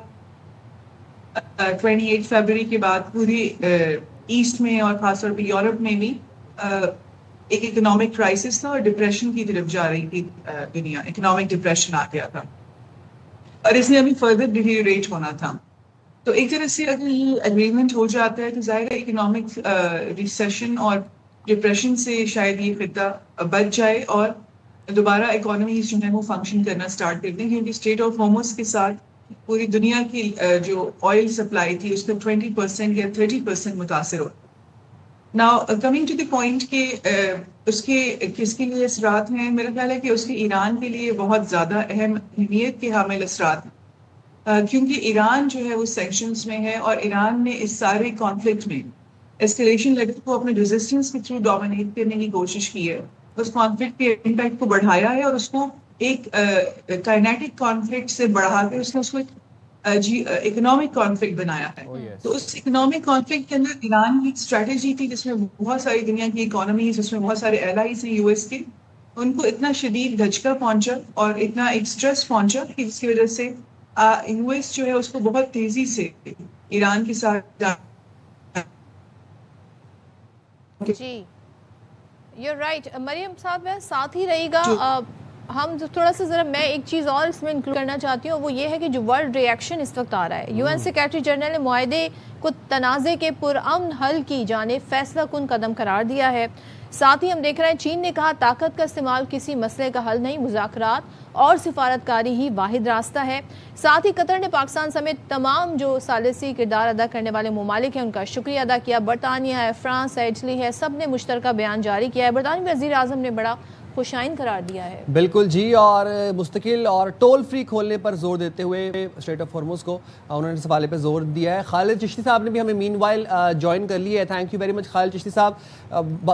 28 فیبروری کے بعد پوری ایسٹ میں اور خاص طور پہ یورپ میں بھی ایک اکنامک کرائسس تھا اور ڈپریشن کی طرف جا رہی تھی دنیا. اکنامک ڈپریشن آ گیا تھا اور اس نے ابھی فردر ڈیٹیریٹ ہونا تھا. تو ایک طرح سے اگر یہ اگریمنٹ ہو جاتا ہے تو ظاہر ہے اکنامک ریسیشن اور ڈپریشن سے شاید یہ خطہ بچ جائے اور دوبارہ اکانومیز جو ہیں وہ فنکشن کرنا سٹارٹ کر دیں, کیونکہ اسٹریٹ آف ہارمز کے ساتھ پوری دنیا کی جو آئل سپلائی تھی اس کا 20% یا 30% متاثر ہو. Now coming to the point کہ اس کے کس کے لیے اثرات ہیں, میرا خیال ہے کہ اس کے ایران کے لیے بہت زیادہ اہم اہمیت کے حامل اثرات ہیں, کیونکہ ایران جو ہے وہ سینکشنز میں ہے اور ایران نے اس سارے کانفلکٹ میں اسکلیشن لیول کو اپنے ریزسٹنس کے تھرو ڈومینیٹ کرنے کی کوشش کی ہے. اس کانفلکٹ کے امپیکٹ کو بڑھایا ہے اور اس کو ایک کائنیٹک کانفلکٹ سے بڑھا کے اس نے اس کو اکنامک کانفلکٹ بنایا ہے. تو اس اکنامک کانفلکٹ کے اندر ایران کی اسٹریٹجی تھی جس میں بہت ساری دنیا کی اکانومیز, جس میں بہت سارے ایلائیز ہیں US کے, ان کو اتنا شدید دھچکا پہنچا اور اتنا ایک اسٹریس پہنچا کہ جس کی وجہ سے US جو ہے اس کو بہت تیزی سے ایران کے ساتھ. جی یو رائٹ مریم صاحب, ساتھ ہی رہی گا. ہم تھوڑا سا ذرا میں ایک چیز اور اس میں انکلوڈ کرنا چاہتی ہوں, وہ یہ ہے کہ جو ورلڈ ریئیکشن اس وقت آ رہا ہے, UN سیکریٹری جنرل نے معاہدے کو تنازع کے پرامن حل کی جانب فیصلہ کن قدم قرار دیا ہے. ساتھ ہی ہم دیکھ رہے ہیں چین نے کہا طاقت کا استعمال کسی مسئلے کا حل نہیں, مذاکرات اور سفارتکاری ہی واحد راستہ ہے. ساتھ ہی قطر نے پاکستان سمیت تمام جو ثالثی کردار ادا کرنے والے ممالک ہیں ان کا شکریہ ادا کیا. برطانیہ ہے, فرانس ہے, اٹلی ہے, سب نے مشترکہ بیان جاری کیا ہے. برطانوی وزیر اعظم نے بڑا خوشائن قرار دیا ہے. بالکل جی, اور مستقل اور ٹول فری کھولنے پر زور دیتے ہوئے اسٹریٹ آف ہارمز کو انہوں نے اس حوالے پہ زور دیا ہے. خالد چشتی صاحب نے بھی ہمیں مین وائل جوائن کر لی ہے. تھینک یو ویری مچ خالد چشتی صاحب.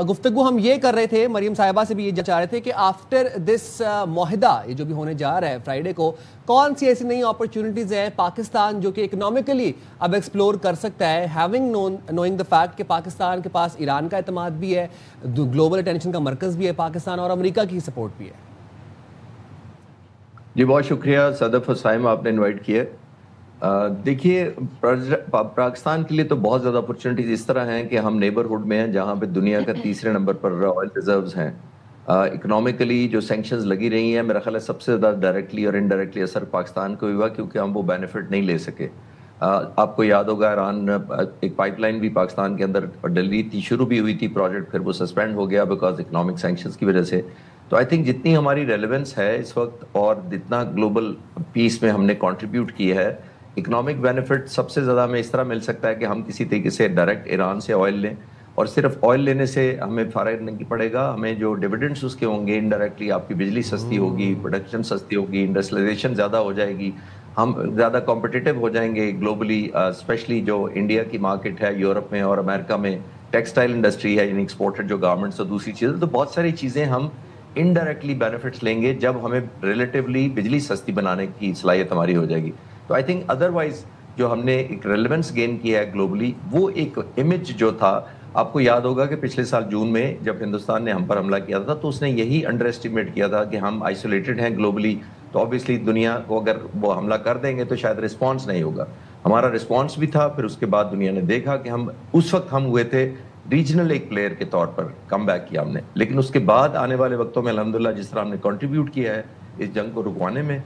گفتگو ہم یہ کر رہے تھے, مریم صاحبہ سے بھی یہ چاہ رہے تھے کہ آفٹر دس معاہدہ یہ جو بھی ہونے جا رہا ہے فرائیڈے کو, کون سی ایسی نئی اپرچونٹیز ہیں پاکستان جو کہ اکنامکلی اب ایکسپلور کر سکتا ہے, ہیونگ نوئنگ دا فیکٹ کہ پاکستان کے پاس ایران کا اعتماد بھی ہے, گلوبل اٹینشن کا مرکز بھی ہے پاکستان, اور امریکہ کی سپورٹ بھی ہے. جی بہت شکریہ صدف اور سائم, آپ نے انوائٹ کیا. دیکھیے پاکستان کے لیے تو بہت زیادہ اپرچونٹیز اس طرح ہیں کہ ہم نیبرہڈ میں ہیں جہاں پہ دنیا کا تیسرے نمبر پر آئل ریزروز ہیں. اکنامکلی جو سینکشنز لگی رہی ہیں میرا خیال ہے سب سے زیادہ ڈائریکٹلی اور انڈائریکٹلی اثر پاکستان کو ہوا کیونکہ ہم وہ بینیفٹ نہیں لے سکے. آپ کو یاد ہوگا ایران ایک پائپ لائن بھی پاکستان کے اندر ڈلی تھی, شروع بھی ہوئی تھی پروجیکٹ, پھر وہ سسپینڈ ہو گیا بیکاز اکنامک سینکشنز کی وجہ سے. تو آئی تھنک جتنی ہماری ریلیونس ہے اس وقت اور جتنا گلوبل پیس میں ہم نے کنٹریبیوٹ کی ہے, اکنامک بینیفٹ سب سے زیادہ ہمیں اس طرح مل سکتا ہے کہ ہم کسی طریقے سے ڈائریکٹ ایران سے آئل لیں, اور صرف آئل لینے سے ہمیں فارغ نہیں پڑے گا, ہمیں جو ڈیویڈنڈس اس کے ہوں گے انڈائریکٹلی آپ کی بجلی سستی ہوگی, پروڈکشن سستی ہوگی, انڈسٹریلائزیشن زیادہ ہو جائے گی, ہم زیادہ کمپٹیٹیو ہو جائیں گے گلوبلی, اسپیشلی جو انڈیا کی مارکیٹ ہے یورپ میں اور امریکہ میں, ٹیکسٹائل انڈسٹری ہے یعنی ایکسپورٹڈ جو گارمنٹس اور دوسری چیزیں, تو بہت ساری چیزیں ہم انڈائریکٹلی بینیفٹس لیں گے جب ہمیں ریلیٹیولی بجلی سستی بنانے کی صلاحیت ہماری ہو جائے گی. تو آئی تھنک ادروائز جو ہم نے ایک ریلیونس گین کیا ہے گلوبلی, وہ ایک امیج جو تھا, آپ کو یاد ہوگا کہ پچھلے سال جون میں جب ہندوستان نے ہم پر حملہ کیا تھا تو اس نے یہی انڈر ایسٹیمیٹ کیا تھا کہ ہم آئسولیٹڈ ہیں گلوبلی, تو obviously دنیا کو اگر وہ حملہ کر دیں گے تو شاید رسپانس نہیں ہوگا. ہمارا رسپانس بھی تھا, پھر اس کے بعد دنیا نے دیکھا کہ ہم اس وقت ہم ہوئے تھے ریجنل ایک پلیئر کے طور پر, کم بیک کیا ہم نے, لیکن اس کے بعد آنے والے وقتوں میں الحمدللہ جس طرح ہم نے کنٹریبیوٹ کیا ہے اس جنگ کو رکوانے میں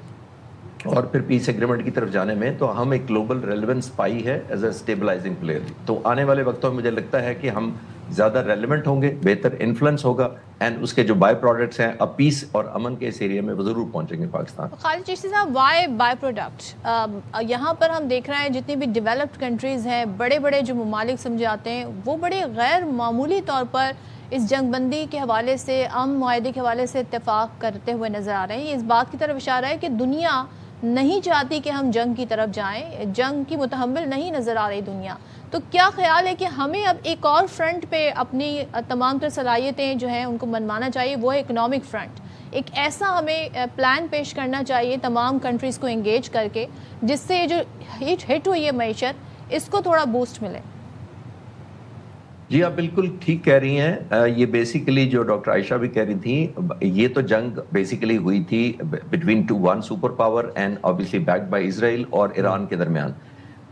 اور پھر پیس ایگریمنٹ کی طرف جانے میں, تو ہم ایک گلوبل ریلیونس پائی ہے ایز اے اسٹیبلائزنگ پلیئر. تو آنے والے وقتوں میں مجھے لگتا ہے کہ ہم زیادہ ریلیونٹ ہوں گے, بہتر انفلوئنس ہوگا, اینڈ اس کے جو بائی پروڈکٹس ہیں اب پیس اور امن کے اس ایریا میں وہ ضرور پہنچیں گے پاکستان. خالد چشتی صاحب, وائی بائی پروڈکٹ؟ یہاں پر ہم دیکھ رہے ہیں جتنی بھی ڈیولپڈ کنٹریز ہیں, بڑے بڑے جو ممالک سمجھے جاتے ہیں, وہ بڑے غیر معمولی طور پر اس جنگ بندی کے حوالے سے, امن معاہدے کے حوالے سے اتفاق کرتے ہوئے نظر آ رہے ہیں. یہ اس بات کی طرف اشارہ ہے کہ دنیا نہیں چاہتی کہ ہم جنگ کی طرف جائیں, جنگ کی متحمل نہیں نظر آ رہی دنیا. تو کیا خیال ہے کہ ہمیں اب ایک اور فرنٹ پہ اپنی تمام تر صلاحیتیں جو ہیں ان کو منوانا چاہیے, وہ ہے اکنامک فرنٹ. ایک ایسا ہمیں پلان پیش کرنا چاہیے تمام کنٹریز کو انگیج کر کے, جس سے جو ہٹ ہوئی ہے معیشت, اس کو تھوڑا بوسٹ ملے. جی آپ بالکل ٹھیک کہہ رہی ہیں. یہ بیسیکلی جو ڈاکٹر عائشہ بھی کہہ رہی تھی, یہ تو جنگ بیسیکلی ہوئی تھی between one super power and obviously backed by اسرائیل اور ایران کے درمیان.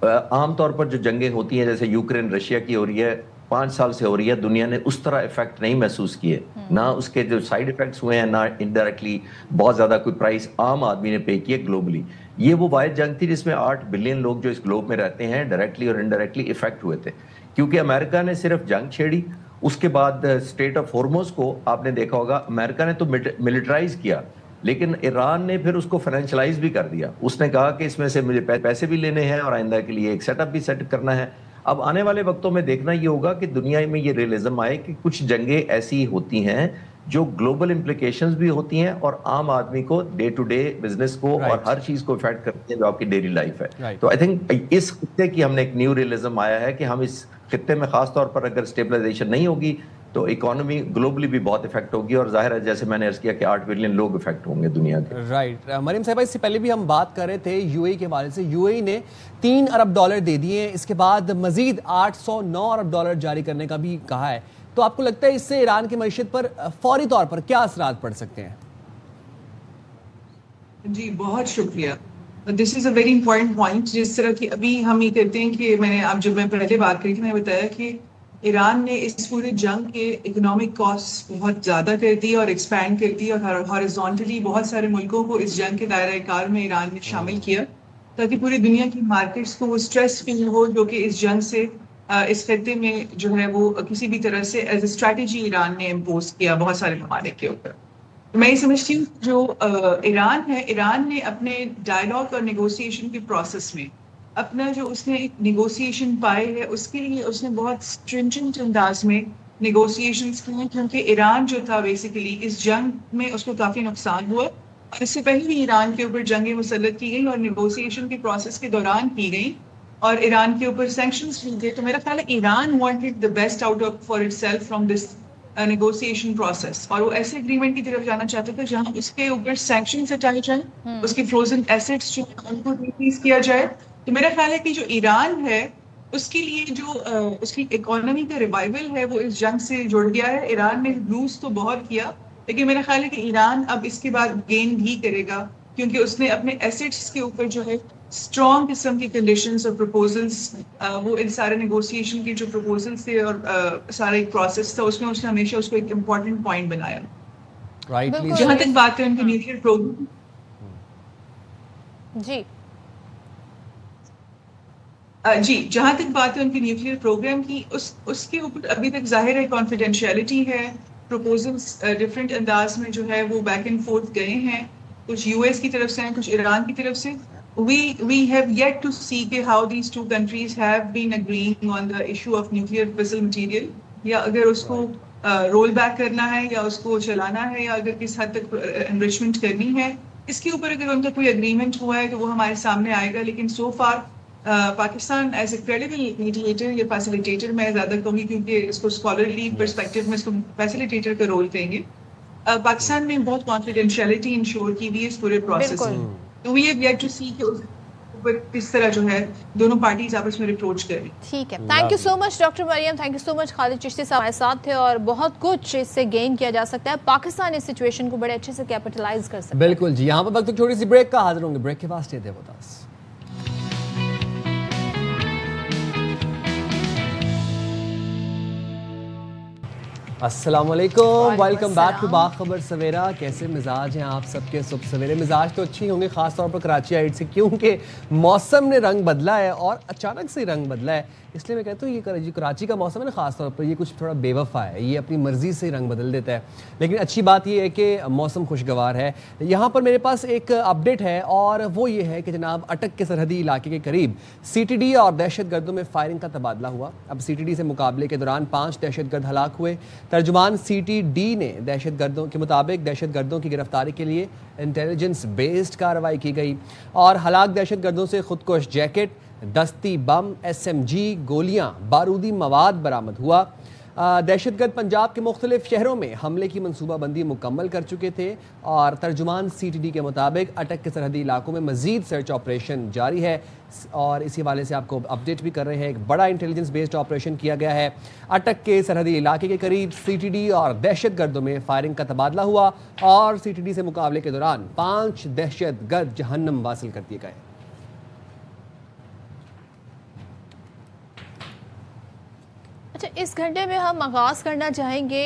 عام طور پر جو جنگیں ہوتی ہیں جیسے یوکرین رشیا کی ہو رہی ہے, 5 سال سے ہو رہی ہے, دنیا نے اس طرح افیکٹ نہیں محسوس کیے, نہ اس کے جو سائیڈ افیکٹس ہوئے ہیں, نہ انڈائریکٹلی بہت زیادہ کوئی پرائس عام آدمی نے پے کیے گلوبلی. یہ وہ واحد جنگ تھی جس میں 8 بلین لوگ جو اس گلوب میں رہتے ہیں ڈائریکٹلی اور انڈائریکٹلی افیکٹ ہوئے تھے, کیونکہ امریکہ نے صرف جنگ چھیڑی. اس کے بعد اسٹریٹ آف ہارموز کو آپ نے دیکھا ہوگا, امریکہ نے تو ملٹرائز کیا, لیکن ایران نے پھر اس کو فائنینشلائز بھی کر دیا. اس نے کہا کہ اس میں سے مجھے پیسے بھی لینے ہیں اور آئندہ کے لیے ایک سیٹ اپ بھی سیٹ کرنا ہے. اب آنے والے وقتوں میں دیکھنا یہ ہوگا کہ دنیا میں یہ ریئلزم آئے کہ کچھ جنگیں ایسی ہوتی ہیں جو گلوبل امپلیکیشنز بھی ہوتی ہیں اور عام آدمی کو ڈے ٹو ڈے بزنس کو اور ہر چیز کو افیکٹ کرتی ہیں جو آپ کی ڈیلی لائف ہے. تو آئی تھنک اس خطے کی ہم نے ایک نیو ریئلزم آیا ہے کہ ہم اس خطے میں خاص طور پر اگر اسٹیبلائزیشن نہیں ہوگی تو اکانومی گلوبلی بھی بہت افیکٹ ہوگی, اور ظاہر ہے جیسے میں نے عرض کیا کہ 8 بلین لوگ افیکٹ ہوں گے دنیا کے. رائٹ. مریم صاحبہ, اس سے پہلے بھی ہم بات کر رہے تھے یو اے کے حوالے سے. یو اے نے $3 ارب دے دیے ہیں, اس کے بعد مزید $809 ارب جاری کرنے کا بھی کہا ہے. تو آپ کو لگتا ہے اس سے ایران کی معیشت پر فوری طور پر کیا اثرات پڑ سکتے ہیں؟ جی بہت شکریہ. دس از اے ویری امپورٹنٹ پوائنٹ. جس طرح کی ابھی ہم یہ کہتے ہیں کہ میں نے اب جب میں پہلے بات کری تھی میں نے بتایا کہ ایران نے اس پورے جنگ کے اکنامک کاسٹ بہت زیادہ کر دی اور ایکسپینڈ کر دی, اور ہارزونٹلی بہت سارے ملکوں کو اس جنگ کے دائرۂ کار میں ایران نے شامل کیا تاکہ پوری دنیا کی مارکیٹس کو وہ اسٹریس فیل ہو جو کہ اس جنگ سے اس خطے میں جو ہے وہ کسی بھی طرح سے ایز اے اسٹریٹجی ایران نے امپوز کیا بہت سارے ممالک کے اوپر. میں یہ سمجھتی ہوں جو ایران ہے, ایران نے اپنے ڈائلاگ اور نیگوسیشن کے پروسیس میں اپنا جو اس نے نیگوسیشن پائے ہے اس کے لیے اس نے بہت اسٹرنجنٹ انداز میں نیگوسیشنز کی ہیں, کیونکہ ایران جو تھا بیسیکلی اس جنگ میں اس کو کافی نقصان ہوا. اس سے پہلے بھی ایران کے اوپر جنگیں مسلط کی گئی اور نیگوسیشن کے پروسیس کے دوران کی گئی اور ایران کے اوپر سینکشنز کی گئے. تو میرا خیال ہے Iran wanted the best out of for it self from this negotiation process, اور وہ ایسے اگریمنٹ کی طرف جانا چاہتے تھے جہاں اس کے اوپر سینکشنز ہٹائے جائیں, اس کی فروزن ایسیٹس جو ان کو ریلیز کیا جائے. تو میرا خیال ہے کہ جو ایران ہے اس کے لیے جو اس کی اکانومی کا ریوائول ہے وہ اس جنگ سے جڑ گیا ہے. ایران نے لوز تو بہت کیا, لیکن میرا خیال ہے کہ ایران اب اس کے بعد گین بھی کرے گا, کیونکہ اس نے اپنے ایسیٹس کے اوپر جو ہے اسٹرانگ قسم کی کنڈیشنز اور پروپوزلس، وہ ان سارے نیگوسیشن کے جو پروپوزلس تھے اور سارا ایک پروسیس تھا، اس میں اس نے ہمیشہ اس کو ایک امپورٹنٹ پوائنٹ بنایا. جہاں تک بات ہے ان کے نیوکلیئر پروگرام، جی جہاں تک بات ہے ان کے نیوکلیئر پروگرام کی، اس کے اوپر ابھی تک ظاہر ہے کانفیڈینشیلٹی ہے. پروپوزلس ڈفرینٹ انداز میں جو ہے وہ بیک اینڈ فورتھ گئے ہیں، کچھ یو ایس کی طرف سے ہیں، کچھ ایران کی طرف سے. We have yet to see how these two countries have been agreeing on the issue of nuclear fissile material. یا اگر اس کو رول بیک کرنا ہے یا اس کو چلانا ہے یا اگر کس حد تک انرچمنٹ کرنی ہے، اس کے اوپر اگر ان کا کوئی اگریمنٹ ہوا ہے تو وہ ہمارے سامنے آئے گا. لیکن so far Pakistan as a credible mediator یا فیسیلیٹیٹر، میں زیادہ کہوں گی کیونکہ اس کو اسکالرلی پرسپیکٹو میں اس کو فیسیلیٹیٹر کا رول دیں گے. پاکستان نے بہت کانفیڈینشیلٹی انشور کی ہوئی اس پورے پروسیس میں. تو وی ہیو یٹ ٹو سی کہ کس طرح جو ہے دونوں پارٹیز آپس میں اپروچ کریں. ٹھیک ہے، thank you so much doctor Maryam, thank you so much. Khalid Chishti sahab ہمارے ساتھ تھے اور بہت کچھ اس سے گین کیا جا سکتا ہے. پاکستان اس سچویشن کو بڑے اچھے سے کیپٹلائز کر سکتا ہے. بالکل جی. یہاں پر وقت چھوٹی سی بریک کا، حاضر ہوں گے بریک کے بعد. Stay there with us. السلام علیکم، ویلکم بیک ٹو باخبر سویرا. کیسے مزاج ہیں آپ سب کے؟ صبح سویرے مزاج تو اچھی ہوں گے، خاص طور پر کراچی آئٹ سے، کیونکہ موسم نے رنگ بدلا ہے اور اچانک سے رنگ بدلا ہے. اس لیے میں کہتا ہوں یہ کراچی کا موسم ہے نا، خاص طور پر یہ کچھ تھوڑا بے وفا ہے، یہ اپنی مرضی سے رنگ بدل دیتا ہے. لیکن اچھی بات یہ ہے کہ موسم خوشگوار ہے. یہاں پر میرے پاس ایک اپڈیٹ ہے اور وہ یہ ہے کہ جناب اٹک کے سرحدی علاقے کے قریب سی ٹی ڈی اور دہشت گردوں میں فائرنگ کا تبادلہ ہوا. اب سی ٹی ڈی سے مقابلے کے دوران 5 دہشت گرد ہلاک ہوئے. ترجمان سی ٹی ڈی نے دہشت گردوں کے مطابق دہشت گردوں کی گرفتاری کے لیے انٹیلیجنس بیسڈ کارروائی کی گئی اور ہلاک دہشت گردوں سے خودکش جیکٹ، دستی بم، ایس ایم جی، گولیاں، بارودی مواد برآمد ہوا. دہشت گرد پنجاب کے مختلف شہروں میں حملے کی منصوبہ بندی مکمل کر چکے تھے اور ترجمان سی ٹی ڈی کے مطابق اٹک کے سرحدی علاقوں میں مزید سرچ آپریشن جاری ہے. اور اسی حوالے سے آپ کو اپڈیٹ بھی کر رہے ہیں، ایک بڑا انٹیلیجنس بیسڈ آپریشن کیا گیا ہے. اٹک کے سرحدی علاقے کے قریب سی ٹی ڈی اور دہشت گردوں میں فائرنگ کا تبادلہ ہوا اور سی ٹی ڈی سے مقابلے کے دوران 5 دہشت گرد جہنم واصل کر دیے گئے. اچھا، اس گھنٹے میں ہم آغاز کرنا چاہیں گے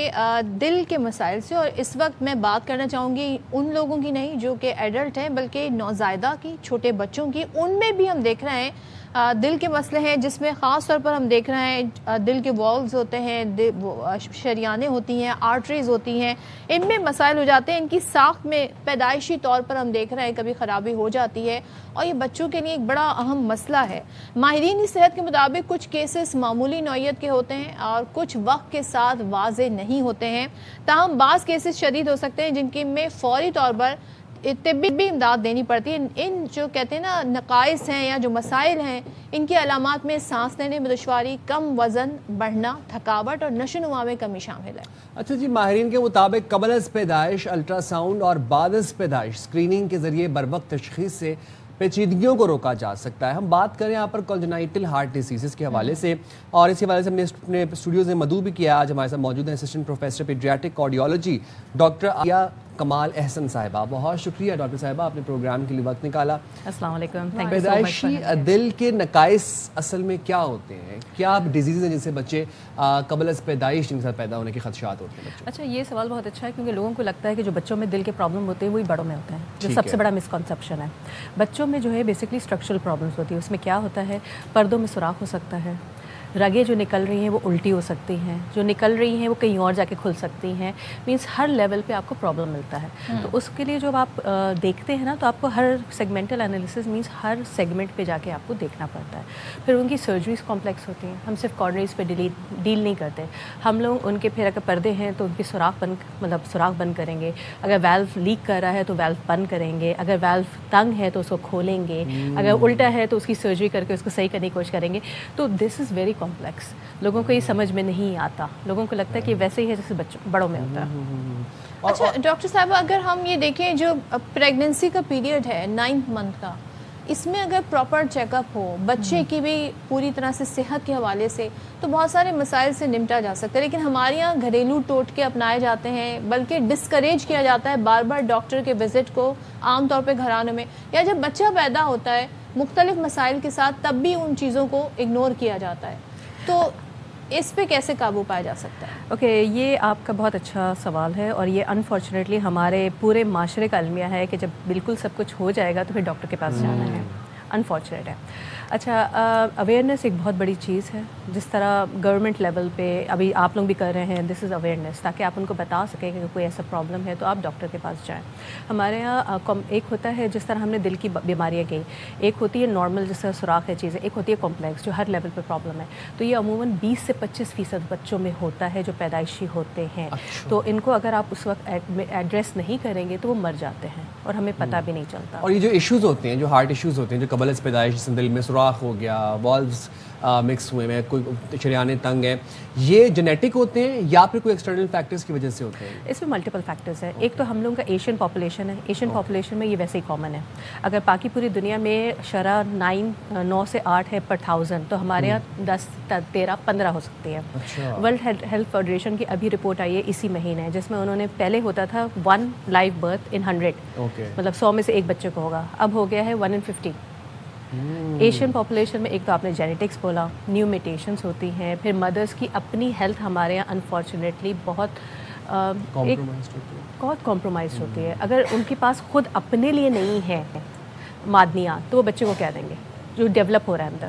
دل کے مسائل سے، اور اس وقت میں بات کرنا چاہوں گی ان لوگوں کی نہیں جو کہ ایڈلٹ ہیں، بلکہ نوزائیدہ کی، چھوٹے بچوں کی. ان میں بھی ہم دیکھ رہے ہیں دل کے مسئلے ہیں، جس میں خاص طور پر ہم دیکھ رہے ہیں دل کے والز ہوتے ہیں، شریانیں ہوتی ہیں، آرٹریز ہوتی ہیں، ان میں مسائل ہو جاتے ہیں. ان کی ساخت میں پیدائشی طور پر ہم دیکھ رہے ہیں کبھی خرابی ہو جاتی ہے اور یہ بچوں کے لیے ایک بڑا اہم مسئلہ ہے. ماہرین صحت کے مطابق کچھ کیسز معمولی نوعیت کے ہوتے ہیں اور کچھ وقت کے ساتھ واضح نہیں ہوتے ہیں، تاہم بعض کیسز شدید ہو سکتے ہیں جن کی میں فوری طور پر طبی امداد دینی پڑتی ہے. ان جو کہتے ہیں نا نقائص ہیں یا جو مسائل ہیں، ان کی علامات میں سانس لینے میں دشواری، کم وزن بڑھنا، تھکاوٹ اور نشو و نما میں کمی شامل ہے. اچھا جی، ماہرین کے مطابق قبل از پیدائش الٹرا ساؤنڈ اور بعد از پیدائش اسکریننگ کے ذریعے بروقت تشخیص سے پیچیدگیوں کو روکا جا سکتا ہے. ہم بات کریں یہاں پر کانجنائٹل ہارٹ ڈیزیزز کے حوالے سے، اور اسی حوالے سے ہم نے اپنے اسٹوڈیوز میں مدعو بھی کیا. آج ہمارے ساتھ موجود ہیں assistant professor paediatric cardiology doctor Aliya Kamal Ahsan sahiba. بہت شکریہ ڈاکٹر صاحبہ، آپ نے پروگرام کے لیے وقت نکالا. السلام علیکم. پیدائشی دل کے نقائص اصل میں کیا ہوتے ہیں؟ کیا ڈیزیز ہیں جن سے بچے قبل از پیدائش جن کے ساتھ پیدا ہونے کے خدشات ہوتے ہیں بچوں؟ اچھا، یہ سوال بہت اچھا ہے کیونکہ لوگوں کو لگتا ہے کہ جو بچوں میں دل کے پرابلم ہوتے ہیں وہی بڑوں میں ہوتے ہیں، جو سب سے بڑا مسکنسیپشن ہے. بچوں میں جو ہے بیسکلی اسٹرکچرل پرابلمس ہوتی ہے. اس میں کیا ہوتا ہے، پردوں میں سوراخ ہو سکتا ہے، رگیں جو نکل رہی ہیں وہ الٹی ہو سکتی ہیں، جو نکل رہی ہیں وہ کہیں اور جا کے کھل سکتی ہیں. مینس ہر لیول پہ آپ کو پرابلم ملتا ہے. تو اس کے لیے جب آپ دیکھتے ہیں نا تو آپ کو ہر سیگمنٹل انالیسس مینس ہر سیگمنٹ پہ جا کے آپ کو دیکھنا پڑتا ہے. پھر ان کی سرجریز کمپلیکس ہوتی ہیں. ہم صرف کارنریز پہ ڈیل نہیں کرتے، ہم لوگ ان کے پھر اگر پردے ہیں تو ان کی سوراخ بند کریں گے. اگر ویلو لیک کر رہا ہے تو ویلو بند کریں گے. اگر ویلو تنگ ہے تو اس کو کھولیں گے. اگر الٹا ہے تو اس کی سرجری کر کے اس کو صحیح کرنے کی کوشش کریں گے. تو دس از ویری کمپلیکس. لوگوں کو یہ سمجھ میں نہیں آتا. لوگوں کو لگتا ہے کہ ویسے ہی ہے جیسے بڑوں میں ہوتا ہے. اچھا ڈاکٹر صاحب، اگر ہم یہ دیکھیں جو پریگننسی کا پیریڈ ہے 9 منتھ کا، اس میں اگر پراپر چیک اپ ہو بچے کی بھی پوری طرح سے صحت کے حوالے سے، تو بہت سارے مسائل سے نمٹا جا سکتا ہے. لیکن ہمارے یہاں گھریلو ٹوٹکے اپنائے جاتے ہیں، بلکہ ڈسکریج کیا جاتا ہے بار بار ڈاکٹر کے وزٹ کو عام طور پہ گھرانوں میں، یا جب بچہ پیدا ہوتا ہے مختلف مسائل کے ساتھ تب بھی ان چیزوں کو اگنور کیا جاتا ہے. تو اس پہ کیسے قابو پایا جا سکتا ہے؟ اوکے، یہ آپ کا بہت اچھا سوال ہے، اور یہ انفارچونیٹلی ہمارے پورے معاشرے کا المیہ ہے کہ جب بالکل سب کچھ ہو جائے گا تو پھر ڈاکٹر کے پاس جانا ہے. انفارچونیٹ ہے. اچھا، اویئرنیس ایک بہت بڑی چیز ہے. جس طرح گورنمنٹ لیول پہ ابھی آپ لوگ بھی کر رہے ہیں، دس از اویئرنیس، تاکہ آپ ان کو بتا سکیں کہ کوئی ایسا پرابلم ہے تو آپ ڈاکٹر کے پاس جائیں. ہمارے یہاں ایک ہوتا ہے جس طرح ہم نے دل کی بیماریاں گئی، ایک ہوتی ہے نارمل جس طرح سوراخ ہے چیزیں، ایک ہوتی ہے کمپلیکس جو ہر لیول پہ پرابلم ہے. تو یہ عموماً 20 سے 25% بچوں میں ہوتا ہے جو پیدائشی ہوتے ہیں. تو ان کو اگر آپ اس وقت ایڈریس نہیں کریں گے تو وہ مر جاتے ہیں اور ہمیں پتہ بھی نہیں چلتا. اور یہ جو ایشوز ہوتے ہیں، جو ہارٹ ایشوز ہوتے ہیں، جو قبل از پیدائش جس دل میں سوراخ ہو گیا، والوز مکس ہوئے میں، کوئی شریانے تنگ ہیں، یہ جینیٹک ہوتے ہیں یا پھر کوئی ایکسٹرنل فیکٹرز کی وجہ سے ہوتے ہیں؟ اس میں ملٹیپل فیکٹرز ہیں. ایک تو ہم لوگوں کا ایشین پاپولیشن ہے. ایشین پاپولیشن میں یہ ویسے ہی کامن ہے. اگر باقی پوری دنیا میں شرح 9 سے 8 ہے پر 1000، تو ہمارے یہاں 10 13 15 ہو سکتی ہے. ورلڈ ہیلتھ فیڈریشن کی ابھی رپورٹ آئی ہے اسی مہینے، جس میں انہوں نے پہلے ہوتا تھا 1 لائیو برتھ ان 100، مطلب 100 میں سے ایک بچے کو ہوگا، اب ہو گیا ہے 1 in 50. ایشین پاپولیشن میں ایک تو آپ نے جینیٹکس بولا، نیو میوٹیشنز ہوتی ہیں، پھر مدرس کی اپنی ہیلتھ ہمارے یہاں انفارچونیٹلی بہت کمپرومائز ہوتی ہے. اگر ان کے پاس خود اپنے لیے نہیں ہے معدنیات تو وہ بچے کو کیا دیں گے جو ڈیولپ ہو رہا ہے اندر.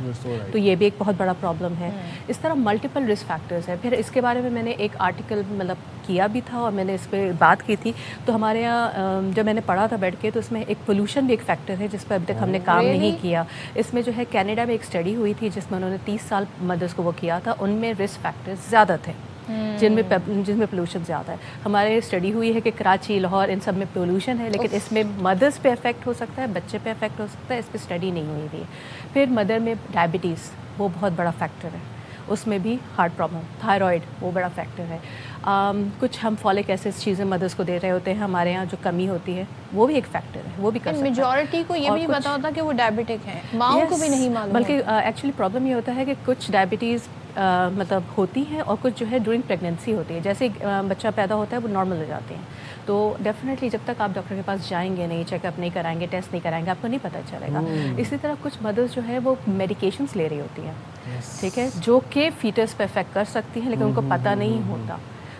تو یہ بھی ایک بہت بڑا پرابلم ہے. اس طرح ملٹیپل رسک فیکٹرز ہیں. پھر اس کے بارے میں میں نے ایک آرٹیکل مطلب کیا بھی تھا اور میں نے اس پہ بات کی تھی. تو ہمارے یہاں جب میں نے پڑھا تھا بیٹھ کے تو اس میں ایک پولوشن بھی ایک فیکٹر ہے جس پہ اب تک ہم نے کام نہیں کیا. اس میں جو ہے کینیڈا میں ایک اسٹڈی ہوئی تھی جس میں انہوں نے 30 سال مدرس کو وہ کیا تھا، ان میں رسک فیکٹرز زیادہ تھے جن میں پولوشن زیادہ ہے. ہمارے اسٹڈی ہوئی ہے کہ کراچی، لاہور، ان سب میں پولوشن ہے، لیکن اس میں مدرس پہ افیکٹ ہو سکتا ہے، بچے پہ افیکٹ ہو سکتا ہے، اس پہ اسٹڈی نہیں ہوئی تھی. پھر مدر میں ڈائبٹیز وہ بہت بڑا فیکٹر ہے، اس میں بھی ہارٹ پرابلم، تھائرائڈ وہ بڑا فیکٹر ہے. کچھ ہم فولک ایسڈ چیزیں مدرس کو دے رہے ہوتے ہیں، ہمارے یہاں جو کمی ہوتی ہے وہ بھی ایک فیکٹر ہے، وہ بھی کر سکتا ہے. میجورٹی کو یہ بھی نہیں پتا ہوتا کہ وہ ڈائبٹک ہیں، ماؤں کو بھی نہیں معلوم. بلکہ ایکچولی پرابلم یہ ہوتا ہے کہ کچھ ڈائبٹیز مطلب ہوتی ہیں اور کچھ جو ہے ڈورنگ پریگنینسی ہوتی ہے. جیسے بچہ پیدا ہوتا ہے وہ نارمل ہو جاتے ہیں. تو ڈیفینیٹلی جب تک آپ ڈاکٹر کے پاس جائیں گے نہیں، چیک اپ نہیں کرائیں گے، ٹیسٹ نہیں کرائیں گے، آپ کو نہیں پتہ چلے گا. اسی طرح کچھ مدرس جو ہے وہ میڈیکیشنس لے رہی ہوتی ہیں، ٹھیک ہے، جو کہ فیٹس پہ افیکٹ کر سکتی ہیں، لیکن ان کو پتہ نہیں ہوتا.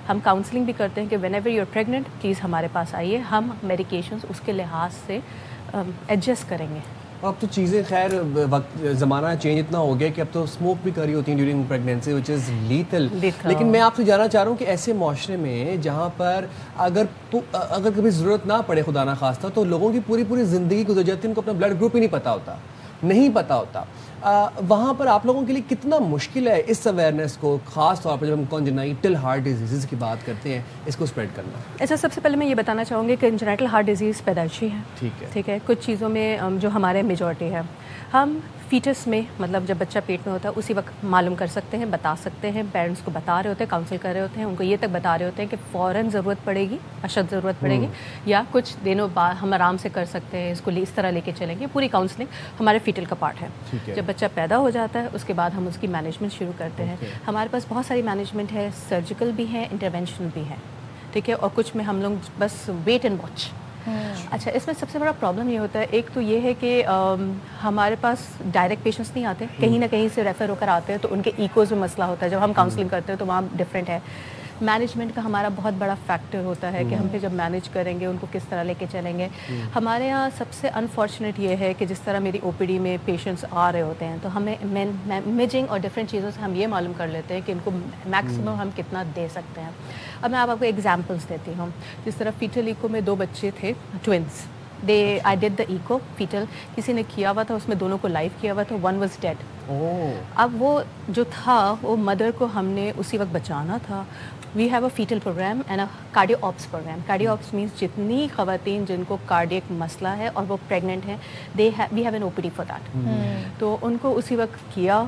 ہم کاؤنسلنگ بھی کرتے ہیں کہ whenever you are pregnant please ہمارے پاس آئیے، ہم میڈیکیشنس اس کے لحاظ سے ایڈجسٹ کریں گے. اب تو چیزیں خیر وقت زمانہ چینج اتنا ہو گیا کہ اب تو اسموک بھی کری ہوتی ہیں ڈیورنگ پریگنینسی وچ از لیتھل. لیکن میں آپ سے جاننا چاہ رہا ہوں کہ ایسے معاشرے میں جہاں پر اگر کبھی ضرورت نہ پڑے خدا نخواستہ تو لوگوں کی پوری زندگی گزر جاتی ہے، ان کو اپنا بلڈ گروپ ہی نہیں پتہ ہوتا. وہاں پر آپ لوگوں کے لیے کتنا مشکل ہے اس اویئرنیس کو، خاص طور پر جب ہم کانجنائٹل ہارٹ ڈیزیزز کی بات کرتے ہیں، اس کو اسپریڈ کرنا؟ ایسا سب سے پہلے میں یہ بتانا چاہوں گی کہ کنجنائٹل ہارٹ ڈیزیز پیدائشی ہے، ٹھیک ہے. کچھ چیزوں میں جو ہمارے میجورٹی ہے، ہم فیٹس میں مطلب جب بچہ پیٹ میں ہوتا ہے اسی وقت معلوم کر سکتے ہیں، بتا سکتے ہیں، پیرنٹس کو بتا رہے ہوتے ہیں، کاؤنسل کر رہے ہوتے ہیں، ان کو یہ تک بتا رہے ہوتے ہیں کہ فوراً ضرورت پڑے گی، اشد ضرورت پڑے گی، یا کچھ دنوں بعد ہم آرام سے کر سکتے ہیں، اس کو اس طرح لے کے چلیں گے. پوری کاؤنسلنگ ہمارے فیٹل کا پارٹ ہے. جب بچہ پیدا ہو جاتا ہے اس کے بعد ہم اس کی مینجمنٹ شروع کرتے ہیں. ہمارے پاس بہت ساری مینجمنٹ ہے، سرجیکل بھی ہے، انٹرونشنل بھی ہے، ٹھیک ہے، اور کچھ میں ہم لوگ بس ویٹ اینڈ واچ. اچھا، اس میں سب سے بڑا پرابلم یہ ہوتا ہے، ایک تو یہ ہے کہ ہمارے پاس ڈائریکٹ پیشنٹس نہیں آتے، کہیں نہ کہیں سے ریفر ہو کر آتے ہیں، تو ان کے ایکوز میں مسئلہ ہوتا ہے. جب ہم کاؤنسلنگ کرتے ہیں تو وہاں ڈفرینٹ ہے. مینجمنٹ کا ہمارا بہت بڑا فیکٹر ہوتا ہے کہ ہم پہ جب مینیج کریں گے ان کو کس طرح لے کے چلیں گے. ہمارے یہاں سب سے انفارچونیٹ یہ ہے کہ جس طرح میری او پی ڈی میں پیشنٹس آ رہے ہوتے ہیں تو ہمیں امیجنگ اور ڈفرینٹ چیزوں سے ہم یہ معلوم کر لیتے ہیں کہ ان کو میکسیمم ہم کتنا دے سکتے ہیں. اب میں آپ کو ایگزامپلس دیتی ہوں. جس طرح فیٹل ایکو میں 2 بچے تھے twins, I did the echo fetal، کسی نے کیا ہوا تھا، اس میں دونوں کو لائف کیا ہوا تھا، 1 was dead. اب وہ جو تھا وہ مدر کو ہم نے اسی وقت بچانا تھا. We have a foetal programme and a cardio ops programme. Cardio ops means جتنی خواتین جن کو کارڈیک مسئلہ ہے اور وہ پریگننٹ ہیں، we have an O P D for that. تو ان کو اسی وقت کیا،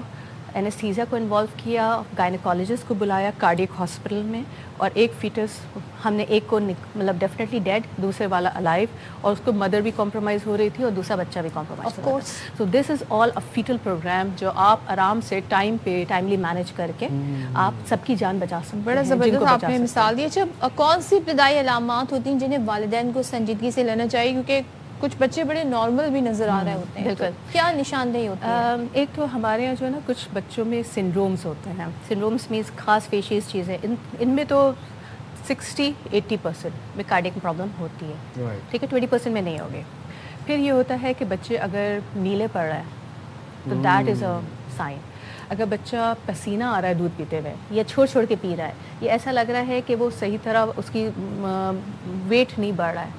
اینستھیزیا کو انوالو کیا، گائنیکالوجسٹ کو بلایا کارڈیک ہاسپٹل میں، اور ایک فیٹس ہم نے ایک کو مطلب ڈیفینیٹلی ڈیڈ، دوسرے والا الائیو، اور اس کو مدر بھی کمپرومائز ہو رہی تھی اور دوسرا بچہ بھی کمپرومائز ہو رہا تھا. سو دس از آل اے فیٹل پروگرام جو آپ آرام سے ٹائم پہ ٹائملی مینیج کر کے آپ سب کی جان بچا سکتے ہیں. بڑا زبردست آپ نے مثال دی. اچھا، کون سی ابتدائی علامات ہوتی ہیں جنہیں والدین کو سنجیدگی سے لینا چاہیے؟ کیونکہ کچھ بچے بڑے نارمل بھی نظر آ رہے ہوتے ہیں, بالکل. تو کیا نشاندہی ہوتی ہے؟ ایک تو ہمارے یہاں جو ہے نا کچھ بچوں میں سنڈرومز ہوتے ہیں. سنڈرومز مینس خاص فیشیز چیزیں, ان میں تو 60-80% میں کارڈیک پرابلم ہوتی ہے, ٹھیک ہے, 20% میں نہیں ہوگی. پھر یہ ہوتا ہے کہ بچے اگر نیلے پڑ رہے ہیں تو دیٹ از اے سائن. اگر بچہ پسینہ آ رہا ہے دودھ پیتے ہوئے یا چھوڑ چھوڑ کے پی رہا ہے, یہ ایسا لگ رہا ہے کہ وہ صحیح طرح اس کی ویٹ نہیں بڑھ رہا ہے,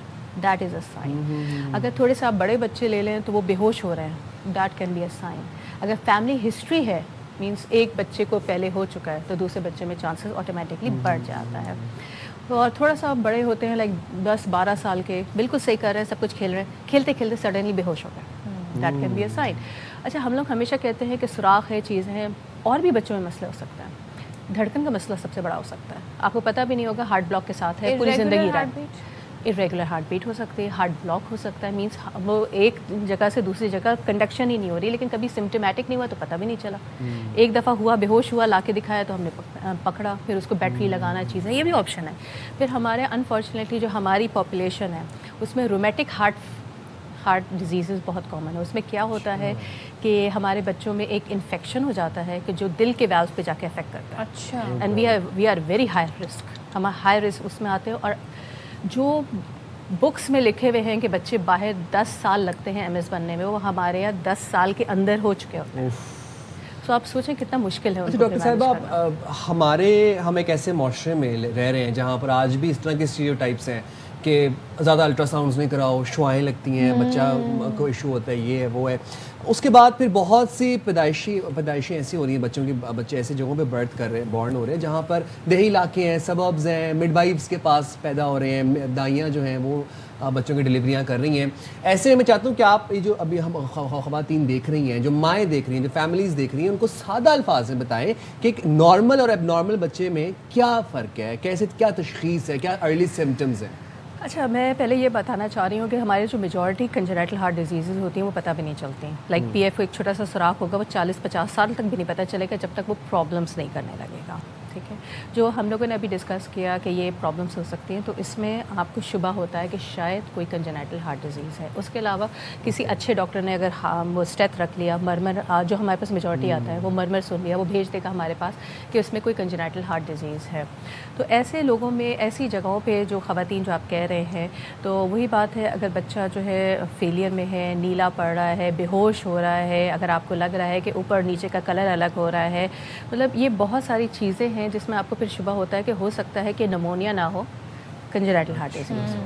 دیٹ از اے سائن. اگر تھوڑے سے آپ بڑے بچے لے لیں تو وہ بے ہوش ہو رہے ہیں, that can be a sign. اگر فیملی ہسٹری ہے, مینس ایک بچے کو پہلے ہو چکا ہے, تو دوسرے بچے میں چانسز آٹومیٹکلی بڑھ جاتا ہے. اور تھوڑا سا بڑے ہوتے ہیں لائک 10-12 سال کے, بالکل صحیح کر رہے ہیں, سب کچھ کھیل رہے ہیں, کھیلتے کھیلتے سڈنلی بے ہوش ہو گئے, that can be a sign. اچھا, ہم لوگ ہمیشہ کہتے ہیں کہ سوراخ ہے, چیزیں ہیں, اور بھی بچوں میں مسئلہ ہو سکتا ہے. دھڑکن کا مسئلہ سب سے بڑا ہو سکتا ہے, آپ کو پتہ بھی نہیں ہوگا, ہارٹ بلاک کے ساتھ ہے, پوری زندگی رہا. irregular ہارٹ بیٹ ہو سکتی ہے, ہارٹ بلاک ہو سکتا ہے, مینس وہ ایک جگہ سے دوسری جگہ کنڈکشن ہی نہیں ہو رہی, لیکن کبھی سمپٹومیٹک نہیں ہوا تو پتہ بھی نہیں چلا. ایک دفعہ ہوا, بے ہوش ہوا, لا کے دکھایا تو ہم نے پکڑا, پھر اس کو بیٹری لگانا چیزیں, یہ بھی آپشن ہے. پھر ہمارے انفارچونیٹلی جو ہماری پاپولیشن ہے اس میں رومیٹک ہارٹ ڈیزیزز بہت کامن ہے. اس میں کیا ہوتا ہے کہ ہمارے بچوں میں ایک انفیکشن ہو جاتا ہے کہ جو دل کے ویلوز پہ جا کے افیکٹ کرتا ہے. اچھا. And we are very high risk, ہم ہائی رسک اس میں آتے ہیں. اور جو بکس میں لکھے ہوئے ہیں کہ بچے باہر 10 سال لگتے ہیں MS بننے میں, وہ ہمارے یہاں 10 سال کے اندر ہو چکے ہوتے ہیں. تو آپ سوچیں کتنا مشکل ہے. ڈاکٹر صاحبہ, ہم ایک ایسے معاشرے میں رہ رہے ہیں جہاں پر آج بھی اس طرح کے اسٹیریوٹائپس ہیں کہ زیادہ الٹرا ساؤنڈز نہیں کراؤ, شوائیں لگتی ہیں, بچہ کو ایشو ہوتا ہے, یہ ہے وہ ہے. اس کے بعد پھر بہت سی پیدائشیں ایسی ہو رہی ہیں بچوں کی, بچے ایسی جگہوں پہ بورن ہو رہے ہیں جہاں پر دیہی علاقے ہیں, سبربز ہیں, مڈ وائفس کے پاس پیدا ہو رہے ہیں, دائیاں جو ہیں وہ بچوں کی ڈلیوریاں کر رہی ہیں. ایسے میں چاہتا ہوں کہ آپ یہ جو ابھی ہم خواتین دیکھ رہی ہیں, جو مائیں دیکھ رہی ہیں, جو فیملیز دیکھ رہی ہیں, ان کو سادہ الفاظ میں بتائیں کہ ایک نارمل اور اب نارمل بچے میں کیا فرق ہے, کیسے, کیا تشخیص ہے, کیا ارلی سمٹمز ہیں. اچھا, میں پہلے یہ بتانا چاہ رہی ہوں کہ ہمارے جو میجورٹی کنجنائٹل ہارٹ ڈیزیزز ہوتی ہیں وہ پتہ بھی نہیں چلتی. لائک PF ایک چھوٹا سا سوراخ ہوگا, وہ 40-50 سال تک بھی نہیں پتہ چلے گا جب تک وہ پرابلمس نہیں کرنے لگے گا. ٹھیک ہے, جو ہم لوگوں نے ابھی ڈسکس کیا کہ یہ پرابلمس ہو سکتی ہیں, تو اس میں آپ کو شبہ ہوتا ہے کہ شاید کوئی کنجنائٹل ہارٹ ڈیزیز ہے. اس کے علاوہ کسی اچھے ڈاکٹر نے اگر وہ اسٹیتھ رکھ لیا, مرمر جو ہمارے پاس میجورٹی آتا ہے وہ مرمر سن لیا, وہ بھیج دے گا ہمارے پاس کہ اس میں کوئی کنجنائٹل ہارٹ ڈیزیز ہے. تو ایسے لوگوں میں, ایسی جگہوں پہ جو خواتین جو آپ کہہ رہے ہیں, تو وہی بات ہے, اگر بچہ جو ہے فیلئر میں ہے, نیلا پڑ رہا ہے, بے ہوش ہو رہا ہے, اگر آپ کو لگ رہا ہے کہ اوپر نیچے کا کلر الگ ہو رہا ہے, مطلب یہ بہت ساری چیزیں ہیں جس میں آپ کو پھر شبہ ہوتا ہے کہ ہو سکتا ہے کہ نمونیا نہ ہو, کنجنائٹل ہارٹ ڈیزیز ہو.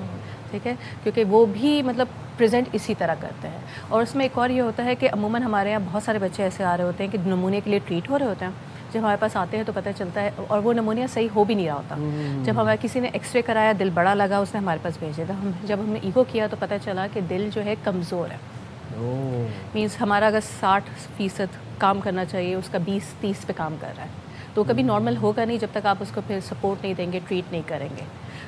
ٹھیک ہے, کیونکہ وہ بھی مطلب پریزنٹ اسی طرح کرتے ہیں. اور اس میں ایک اور یہ ہوتا ہے کہ عموماً ہمارے یہاں بہت سارے بچے ایسے آ رہے ہوتے ہیں کہ نمونے کے لیے ٹریٹ ہو رہے ہوتے ہیں. جب ہمارے پاس آتے ہیں تو پتہ چلتا ہے, اور وہ نمونیا صحیح ہو بھی نہیں رہا ہوتا. جب ہمارے کسی نے ایکس رے کرایا, دل بڑا لگا, اس نے ہمارے پاس بھیجا تھا. جب ہم نے ایکو کیا تو پتہ چلا کہ دل جو ہے کمزور ہے. مینس ہمارا اگر 60% کام کرنا چاہیے, اس کا 20-30 پہ کام کر رہا ہے. تو کبھی نارمل ہوگا نہیں جب تک آپ اس کو پھر سپورٹ نہیں دیں گے, ٹریٹ نہیں کریں گے.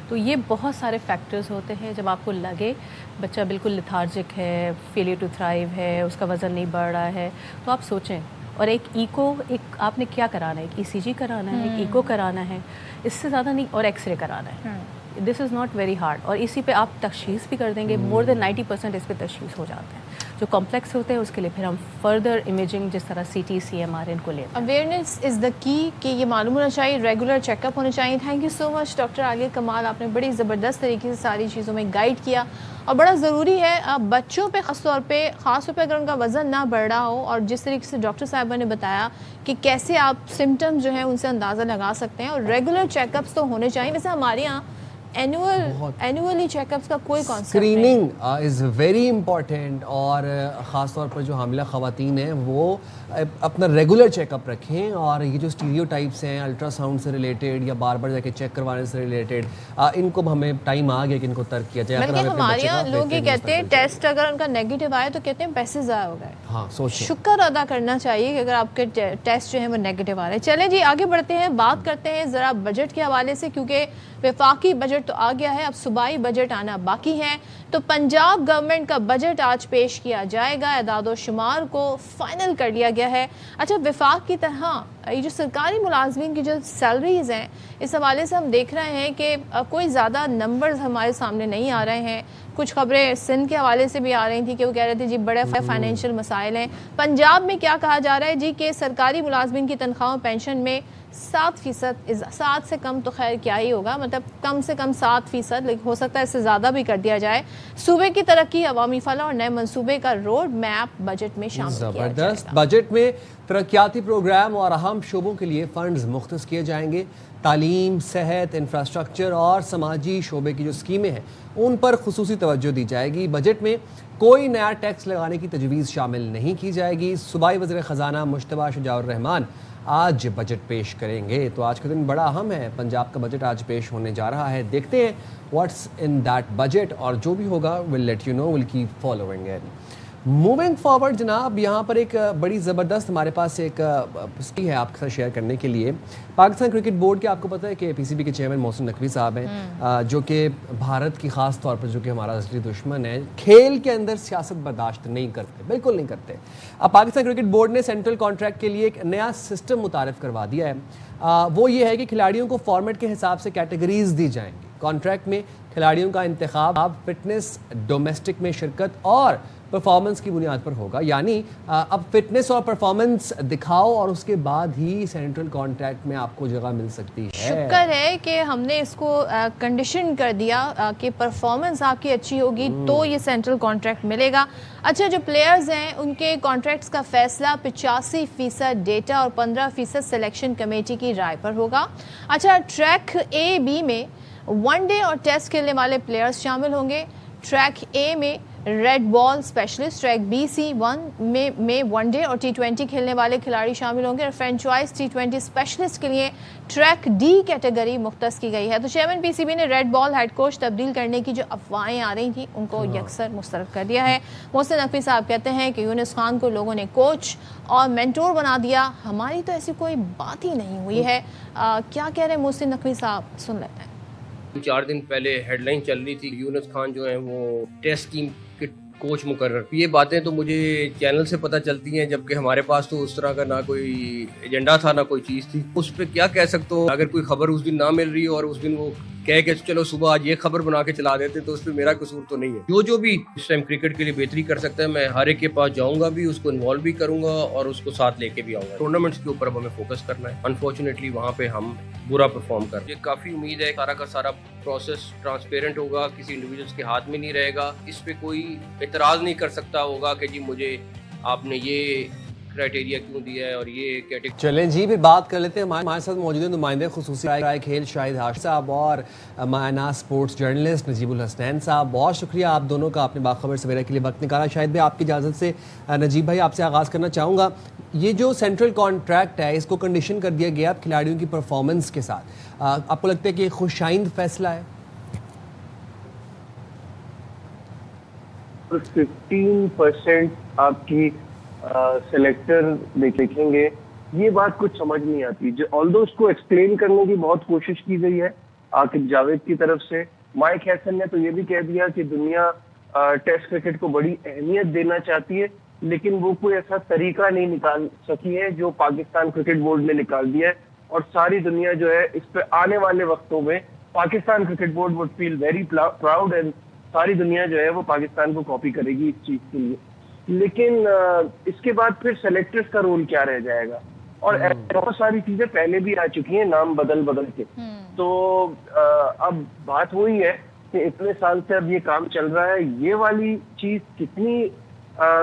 تو یہ بہت سارے فیکٹرز ہوتے ہیں. جب آپ کو لگے بچہ بالکل لیتھارجک ہے, فیلئر ٹو تھرائیو ہے, اس کا وزن نہیں بڑھ رہا ہے, تو آپ سوچیں. اور ایک ایکو, ایک آپ نے کیا کرانا ہے, ایک ECG کرانا ہے, ایک ایکو کرانا ہے, اس سے زیادہ نہیں, اور ایکس رے کرانا ہے. دس از ناٹ ویری ہارڈ, اور اسی پہ آپ تشخیص بھی کر دیں گے. مور دین 90% اس پہ تشخیص ہو جاتے ہیں. جو کمپلیکس ہوتے ہیں اس کے لیے پھر ہم فردر امیجنگ جس طرح CT CMR ان کو لیتے ہیں. اویئرنیس از دا کی, کہ یہ معلوم ہونا چاہیے, ریگولر چیک اپ ہونے چاہیے. Thank you so much doctor Aliya Kamal, آپ نے بڑی زبردست طریقے سے ساری چیزوں میں گائیڈ کیا. اور بڑا ضروری ہے بچوں پہ خاص طور پہ اگر ان کا وزن نہ بڑھ رہا ہو, اور جس طریقے سے ڈاکٹر صاحبہ نے بتایا کہ کیسے آپ سمٹمز جو ہیں ان سے اندازہ لگا سکتے ہیں, اور ریگولر چیک اپس تو ہونے چاہیے. ویسے ہمارے یہاں اینولی چیک اپس کا کوئی کانسیپٹ نہیں. اسکریننگ از ویری امپورٹنٹ, اور خاص طور پر جو حاملہ خواتین ہیں وہ اپنا ریگولر چیک اپ رکھیں. اور یہ جو اسٹیریو ٹائپس ہیں الٹرا ساؤنڈ سے ریلیٹڈ یا بار بار جا کے چیک کروانے سے ریلیٹڈ, ان کو ہمیں ٹائم آ گیا کہ ان کو ترک کیا جائے. بلکہ ہمارے یہاں لوگ یہ کہتے ہیں ٹیسٹ اگر ان کا نیگیٹو آئے تو کہتے ہیں پیسے ضائع ہو گئے. ہاں, سوچیں, شکر ادا کرنا چاہیے کہ اگر آپ کے ٹیسٹ جو ہیں وہ نیگیٹو آ رہے ہیں. چلیں جی آگے بڑھتے ہیں, بات کرتے ہیں ذرا بجٹ کے حوالے سے, کیونکہ وفاقی بجٹ تو آ گیا ہے, اب صوبائی بجٹ آنا باقی ہے. تو پنجاب گورنمنٹ کا بجٹ آج پیش کیا جائے گا, اعداد و شمار کو فائنل کر لیا گیا ہے. اچھا, وفاق کی طرح یہ جو سرکاری ملازمین کی جو سیلریز ہیں اس حوالے سے ہم دیکھ رہے ہیں کہ کوئی زیادہ نمبرز ہمارے سامنے نہیں آ رہے ہیں. کچھ خبریں سندھ کے حوالے سے بھی آ رہی تھیں کہ وہ کہہ رہے تھے جی بڑے فائنینشیل مسائل ہیں. پنجاب میں کیا کہا جا رہا ہے جی کہ سرکاری ملازمین کی تنخواہوں پینشن میں 7%، 7 سے کم تو خیر کیا ہی ہوگا، مطلب کم سے کم 7%، لیکن ہو سکتا ہے اس سے زیادہ بھی کر دیا جائے. صوبے کی ترقی، عوامی فلاح اور نئے منصوبے کا روڈ میپ بجٹ میں شامل کیا جائے گا. زبردست. بجٹ میں ترقیاتی پروگرام اور اہم شعبوں کے لیے فنڈز مختص کیے جائیں گے. تعلیم، صحت، انفراسٹرکچر اور سماجی شعبے کی جو اسکیمیں ہیں ان پر خصوصی توجہ دی جائے گی. بجٹ میں کوئی نیا ٹیکس لگانے کی تجویز شامل نہیں کی جائے گی. صوبائی وزیر خزانہ مشتبہ شجاع الرحمان آج بجٹ پیش کریں گے. تو آج کا دن بڑا اہم ہے، پنجاب کا بجٹ آج پیش ہونے جا رہا ہے. دیکھتے ہیں واٹس ان دیٹ بجٹ، اور جو بھی ہوگا will let you know, will keep following it. Moving forward جناب، یہاں پر ایک بڑی زبردست ہمارے پاس ایک اسکی ہے آپ کے ساتھ شیئر کرنے کے لیے. پاکستان کرکٹ بورڈ کے آپ کو پتہ ہے کہ پی سی بی کے چیئرمین محسن نقوی صاحب ہیں، جو کہ بھارت کی خاص طور پر جو کہ ہمارا اصلی دشمن ہے، کھیل کے اندر سیاست برداشت نہیں کرتے، بالکل نہیں کرتے. اب پاکستان کرکٹ بورڈ نے سینٹرل کانٹریکٹ کے لیے ایک نیا سسٹم متعارف کروا دیا ہے. وہ یہ ہے کہ کھلاڑیوں کو فارمیٹ کے حساب سے کیٹیگریز دی جائیں گی. کانٹریکٹ میں کھلاڑیوں کا انتخاب فٹنس، ڈومیسٹک میں شرکت اور پرفارمنس کی بنیاد پر ہوگا. یعنی اب فٹنس اور پرفارمنس دکھاؤ اور اس کے بعد ہی سینٹرل کانٹریکٹ میں آپ کو جگہ مل سکتی ہے. شکر ہے کہ ہم نے اس کو کنڈیشن کر دیا کہ پرفارمنس آپ کی اچھی ہوگی تو یہ سینٹرل کانٹریکٹ ملے گا. اچھا، جو پلیئرز ہیں ان کے کانٹریکٹس کا فیصلہ 85% ڈیٹا اور 15% سلیکشن کمیٹی کی رائے پر ہوگا. اچھا، ٹریک اے بی میں ون ڈے اور ٹیسٹ کھیلنے والے پلیئرز شامل ہوں گے. ٹریک اے میں red ball specialist, track B C 1 میں ون ڈے اور T20 کھیلنے والے کھلاڑی شامل ہوں گے. اور فرینچائز T20 اسپیشلسٹ کے لیے ٹریک ڈی کیٹیگری مختص کی گئی ہے. تو چیئرمین پی سی بی نے ریڈ بال ہیڈ کوچ تبدیل کرنے کی جو افواہیں آ رہی تھیں ان کو یکسر مسترد کر دیا ہے. محسن نقوی صاحب کہتے ہیں کہ یونس خان کو لوگوں نے کوچ اور مینٹور بنا دیا، ہماری تو ایسی کوئی بات ہی نہیں ہوئی ہے. کیا کہہ رہے ہیں محسن نقوی صاحب، سن لیتے ہیں. 4 دن پہلے ہیڈ لائن چل رہی تھی یونس خان جو ہیں وہ ٹیسٹ ٹیم کے کوچ مقرر. یہ باتیں تو مجھے چینل سے پتہ چلتی ہیں، جبکہ ہمارے پاس تو اس طرح کا نہ کوئی ایجنڈا تھا نہ کوئی چیز تھی. اس پہ کیا کہہ سکتا ہوں؟ اگر کوئی خبر اس دن نہ مل رہی اور اس دن وہ کہہ کہ چلو صبح آج یہ خبر بنا کے چلا دیتے تو اس پہ میرا قصور تو نہیں ہے. جو بھی اس ٹائم کرکٹ کے لیے بہتری کر سکتا ہے میں ہر ایک کے پاس جاؤں گا بھی، اس کو انوالو بھی کروں گا اور اس کو ساتھ لے کے بھی آؤں گا. ٹورنامنٹس کے اوپر اب ہمیں فوکس کرنا ہے. انفارچونیٹلی وہاں پہ ہم برا پرفارم کر رہے ہیں. کافی امید ہے سارا کا سارا پروسیس ٹرانسپیرنٹ ہوگا، کسی انڈیویجولس کے ہاتھ میں نہیں رہے گا. اس پہ کوئی اعتراض نہیں کر سکتا ہوگا کہ جی مجھے آپ نے یہ کرائٹیریا کیوں دیا ہے اور یہ کیٹیگری. چلیں جی، پھر بات کر لیتے ہیں. ہمارے ساتھ موجود ہیں نمائندے خصوصی رائے کھیل شاہد ہاشمی صاحب اور معنی سپورٹس جرنلسٹ نجیب الحسنین صاحب. بہت شکریہ آپ دونوں کا، آپ نے باخبر سویرا کے لیے وقت نکالا. شاہد بھائی، آپ کی اجازت سے نجیب بھائی آپ سے آغاز کرنا چاہوں گا. یہ جو سینٹرل کانٹریکٹ ہے اس کو کنڈیشن کر دیا گیا اب کھلاڑیوں کی پرفارمنس کے ساتھ. آپ کو لگتا ہے کہ یہ خوش آئند فیصلہ ہے؟ 15% آپ کی سلیکٹر دیکھیں گے، یہ بات کچھ سمجھ نہیں آتی. جو آلدو اس کو ایکسپلین کرنے کی بہت کوشش کی گئی ہے عاقب جاوید کی طرف سے. مائک ہیسن نے تو یہ بھی کہہ دیا کہ دنیا ٹیسٹ کرکٹ کو بڑی اہمیت دینا چاہتی ہے، لیکن وہ کوئی ایسا طریقہ نہیں نکال سکی ہے جو پاکستان کرکٹ بورڈ نے نکال دیا ہے. اور ساری دنیا جو ہے اس پہ آنے والے وقتوں میں Pakistan cricket board would feel very proud, and ساری دنیا جو ہے وہ پاکستان کو کاپی کرے گی اس چیز کے لیے. لیکن اس کے بعد پھر سلیکٹرز کا رول کیا رہ جائے گا؟ اور بہت ساری چیزیں پہلے بھی آ چکی ہیں نام بدل کے. تو اب بات وہی ہے کہ اتنے سال سے اب یہ کام چل رہا ہے، یہ والی چیز کتنی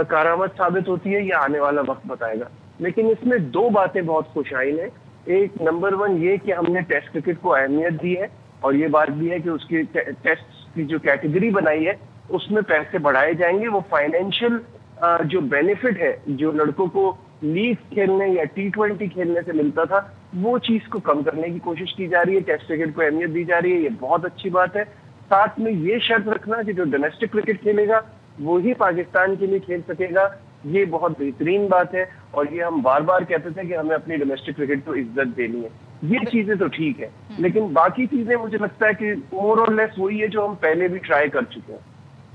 کارآمد ثابت ہوتی ہے یہ آنے والا وقت بتائے گا. لیکن اس میں 2 باتیں بہت خوش آئین ہیں. ایک نمبر 1 یہ کہ ہم نے ٹیسٹ کرکٹ کو اہمیت دی ہے، اور یہ بات بھی ہے کہ اس کی ٹیسٹ کی جو کیٹیگری بنائی ہے اس میں پیسے بڑھائے جائیں گے. وہ فائنینشیل جو بینیفٹ ہے جو لڑکوں کو لیگ کھیلنے یا T20 کھیلنے سے ملتا تھا وہ چیز کو کم کرنے کی کوشش کی جا رہی ہے. ٹیسٹ کرکٹ کو اہمیت دی جا رہی ہے، یہ بہت اچھی بات ہے. ساتھ میں یہ شرط رکھنا کہ جو ڈومیسٹک کرکٹ کھیلے گا وہی پاکستان کے لیے کھیل سکے گا، یہ بہت بہترین بات ہے. اور یہ ہم بار بار کہتے تھے کہ ہمیں اپنی ڈومیسٹک کرکٹ کو عزت دینی ہے. یہ چیزیں تو ٹھیک ہے، لیکن باقی چیزیں مجھے لگتا ہے کہ مور اور لیس وہی ہے جو ہم پہلے بھی ٹرائی کر چکے ہیں.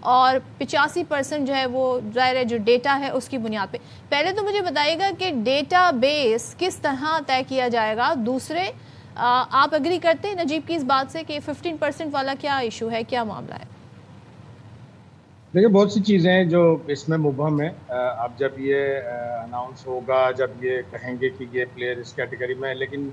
اور 85% جو ہے وہ ظاہر ہے جو ڈیٹا ہے اس کی بنیاد پہ. پہلے تو مجھے بتائیے گا کہ ڈیٹا بیس کس طرح طے کیا جائے گا. دوسرے, آپ اگری کرتے ہیں نجیب کی اس بات سے کہ 15% والا کیا ایشو ہے, کیا معاملہ ہے؟ دیکھیں بہت سی چیزیں ہیں جو اس میں مبہم ہیں. اب جب یہ اناؤنس ہوگا, جب یہ کہیں گے کہ یہ پلیئر اس کیٹیگری میں ہے, لیکن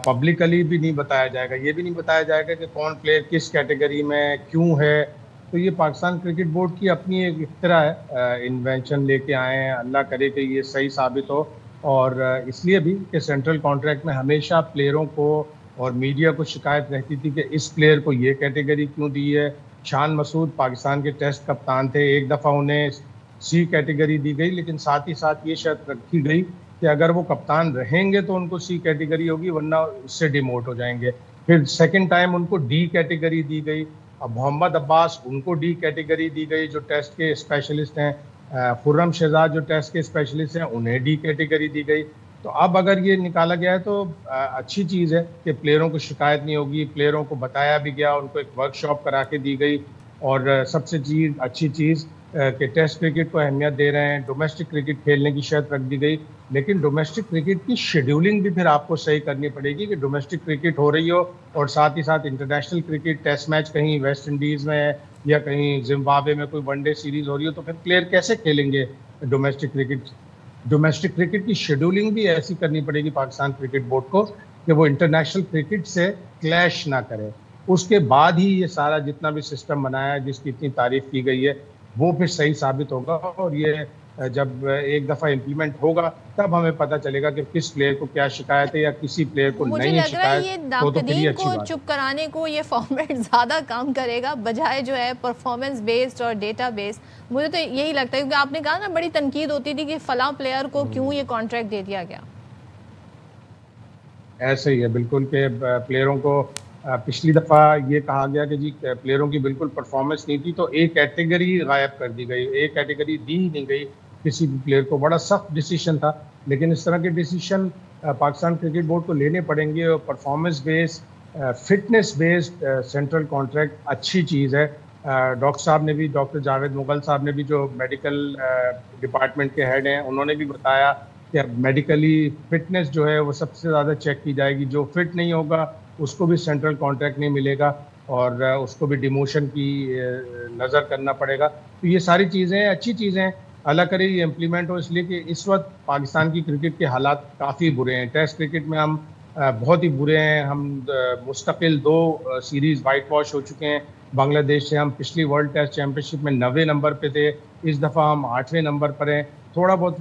پبلکلی بھی نہیں بتایا جائے گا, یہ بھی نہیں بتایا جائے گا کہ کون پلیئر کس کیٹیگری میں کیوں ہے. تو یہ پاکستان کرکٹ بورڈ کی اپنی ایک اختراع ہے, انوینشن لے کے آئے ہیں. اللہ کرے کہ یہ صحیح ثابت ہو. اور اس لیے بھی کہ سینٹرل کانٹریکٹ میں ہمیشہ پلیئروں کو اور میڈیا کو شکایت رہتی تھی کہ اس پلیئر کو یہ کیٹیگری کیوں دی ہے. شان مسعود پاکستان کے ٹیسٹ کپتان تھے, ایک دفعہ انہیں سی کیٹیگری دی گئی, لیکن ساتھ ہی ساتھ یہ شرط رکھی گئی کہ اگر وہ کپتان رہیں گے تو ان کو سی کیٹیگری ہوگی, ورنہ اس سے ڈیموٹ ہو جائیں گے. پھر سیکنڈ ٹائم ان کو ڈی کیٹیگری دی گئی. اب محمد عباس ان کو ڈی کیٹیگری دی گئی جو ٹیسٹ کے اسپیشلسٹ ہیں. خرم شہزاد جو ٹیسٹ کے اسپیشلسٹ ہیں انہیں ڈی کیٹیگری دی گئی. تو اب اگر یہ نکالا گیا ہے تو اچھی چیز ہے کہ پلیئروں کو شکایت نہیں ہوگی, پلیئروں کو بتایا بھی گیا, ان کو ایک ورک شاپ کرا کے دی گئی. اور سب سے اچھی چیز کہ ٹیسٹ کرکٹ کو اہمیت دے رہے ہیں, ڈومیسٹک کرکٹ کھیلنے کی شرط رکھ دی گئی. لیکن ڈومیسٹک کرکٹ کی شیڈیولنگ بھی پھر آپ کو صحیح کرنی پڑے گی کہ ڈومیسٹک کرکٹ ہو رہی ہو اور ساتھ ہی ساتھ انٹرنیشنل کرکٹ ٹیسٹ میچ کہیں ویسٹ انڈیز میں ہے یا کہیں زمبابوے میں کوئی ون ڈے سیریز ہو رہی ہو, تو پھر پلیئر کیسے کھیلیں گے ڈومیسٹک کرکٹ. ڈومیسٹک کرکٹ کی شیڈیولنگ بھی ایسی کرنی پڑے گی پاکستان کرکٹ بورڈ کو کہ وہ انٹرنیشنل کرکٹ سے کلیش نہ کرے. اس کے بعد ہی یہ سارا جتنا بھی سسٹم بنایا ہے جس کی اتنی تعریف کی گئی ہے وہ پھر صحیح ثابت ہوگا. اور یہ جب ایک دفعہ امپلیمنٹ ہوگا تب ہمیں پتہ چلے گا کہ کس پلیئر کو کیا شکایت ہے یا کسی پلیئر کو نہیں شکایت. یہ ناقدین کو چپ کرانے کو یہ فارمیٹ زیادہ کام کرے گا بجائے جو ہے پرفارمنس بیسڈ اور ڈیٹا بیسڈ. مجھے تو یہی لگتا ہے, کیونکہ آپ نے کہا نا بڑی تنقید ہوتی تھی کہ فلاں پلیئر کو کیوں یہ کانٹریکٹ دے دیا گیا. ایسے ہی ہے بالکل کہ پلیئروں کو پچھلی دفعہ یہ کہا گیا کہ جی پلیئروں کی بالکل پرفارمنس نہیں تھی تو ایک کیٹیگری غائب کر دی گئی, ایک کیٹیگری دی ہی نہیں گئی کسی بھی پلیئر کو. بڑا سخت ڈیسیشن تھا, لیکن اس طرح کے ڈیسیشن پاکستان کرکٹ بورڈ کو لینے پڑیں گے. اور performance based fitness based central contract اچھی چیز ہے. ڈاکٹر صاحب نے بھی, ڈاکٹر جاوید مغل صاحب نے بھی جو میڈیکل ڈپارٹمنٹ کے ہیڈ ہیں انہوں نے بھی بتایا کہ میڈیکلی فٹنس جو ہے وہ سب سے زیادہ چیک کی جائے گی. جو فٹ نہیں ہوگا اس کو بھی سینٹرل کانٹریکٹ نہیں ملے گا اور اس کو بھی ڈیموشن کی نظر کرنا پڑے گا. تو یہ ساری چیزیں اچھی چیزیں ہیں, اللہ کرے یہ امپلیمنٹ ہو, اس لیے کہ اس وقت پاکستان کی کرکٹ کے حالات کافی برے ہیں. ٹیسٹ کرکٹ میں ہم بہت ہی برے ہیں. ہم مستقل 2 سیریز وائٹ واش ہو چکے ہیں بنگلہ دیش سے. ہم پچھلی ورلڈ ٹیسٹ چیمپئن شپ میں 90 نمبر پہ تھے, اس دفعہ ہم 8ویں نمبر پر ہیں. تھوڑا بہت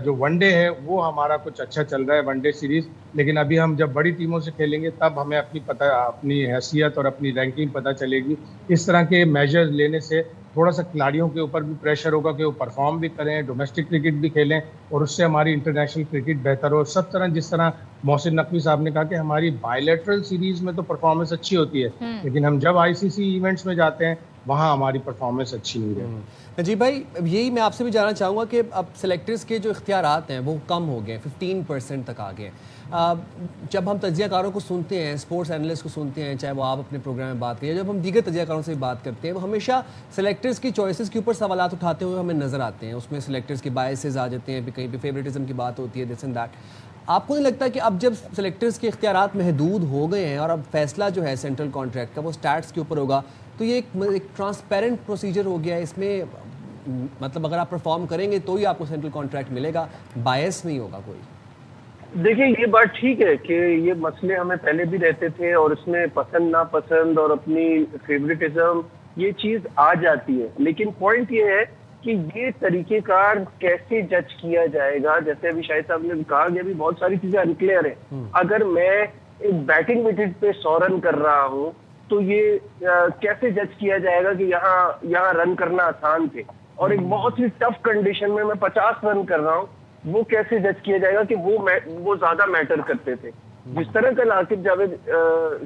جو ون ڈے ہے وہ ہمارا کچھ اچھا چل رہا ہے ون ڈے سیریز, لیکن ابھی ہم جب بڑی ٹیموں سے کھیلیں گے تب ہمیں اپنی حیثیت اور اپنی رینکنگ پتہ چلے گی. اس طرح کے میجرز لینے سے تھوڑا سا کھلاڑیوں کے اوپر بھی پریشر ہوگا کہ وہ پرفارم بھی کریں, ڈومیسٹک کرکٹ بھی کھیلیں اور اس سے ہماری انٹرنیشنل کرکٹ بہتر ہو. سب طرح جس طرح محسن نقوی صاحب نے کہا کہ ہماری بائیلیٹرل سیریز میں تو پرفارمنس اچھی ہوتی ہے, لیکن ہم جب ICC ایونٹس میں جاتے ہیں وہاں ہماری پرفارمنس اچھی نہیں رہی. نجیب بھائی, یہی میں آپ سے بھی جاننا چاہوں گا کہ اب سلیکٹرز کے جو اختیارات ہیں وہ کم ہو گئے, 15% تک آ گئے. جب ہم تجزیہ کاروں کو سنتے ہیں, اسپورٹس اینالسٹ کو سنتے ہیں, چاہے وہ آپ اپنے پروگرام میں بات کریں, جب ہم دیگر تجزیہ کاروں سے بات کرتے ہیں, وہ ہمیشہ سلیکٹرز کی چوائسز کے اوپر سوالات اٹھاتے ہوئے ہمیں نظر آتے ہیں. اس میں سلیکٹرز کے بائسز آ جاتے ہیں, کہیں پہ فیوریٹزم کی بات ہوتی ہے, دس اینڈ دیٹ. آپ کو نہیں لگتا کہ اب جب سلیکٹرز کے اختیارات محدود ہو گئے ہیں اور اب فیصلہ جو ہے سینٹرل کانٹریکٹ کا وہ اسٹیٹس کے اوپر ہوگا, تو یہ ایک ٹرانسپیرنٹ پروسیجر ہو گیا ہے, اس میں مطلب اگر آپ پرفارم کریں گے تو ہی آپ کو سینٹرل کانٹریکٹ ملے گا, بائس نہیں ہوگا کوئی؟ دیکھیں یہ بات ٹھیک ہے کہ یہ مسئلے ہمیں پہلے بھی رہتے تھے اور اس میں پسند ناپسند اور اپنی فیوریٹزم یہ چیز آ جاتی ہے, لیکن پوائنٹ یہ ہے کہ یہ طریقہ کار کیسے جج کیا جائے گا. جیسے ابھی شاہد صاحب نے کہا کہ ابھی بہت ساری چیزیں انکلیئر ہیں. اگر میں ایک بیٹنگ وکٹ پہ 100 رن کر رہا ہوں تو یہ کیسے جج کیا جائے گا کہ یہاں رن کرنا آسان تھے, اور ایک بہت ہی ٹف کنڈیشن میں 50 رن کر رہا ہوں, وہ کیسے جج کیا جائے گا کہ وہ زیادہ میٹر کرتے تھے. جس طرح کل عاقب جاوید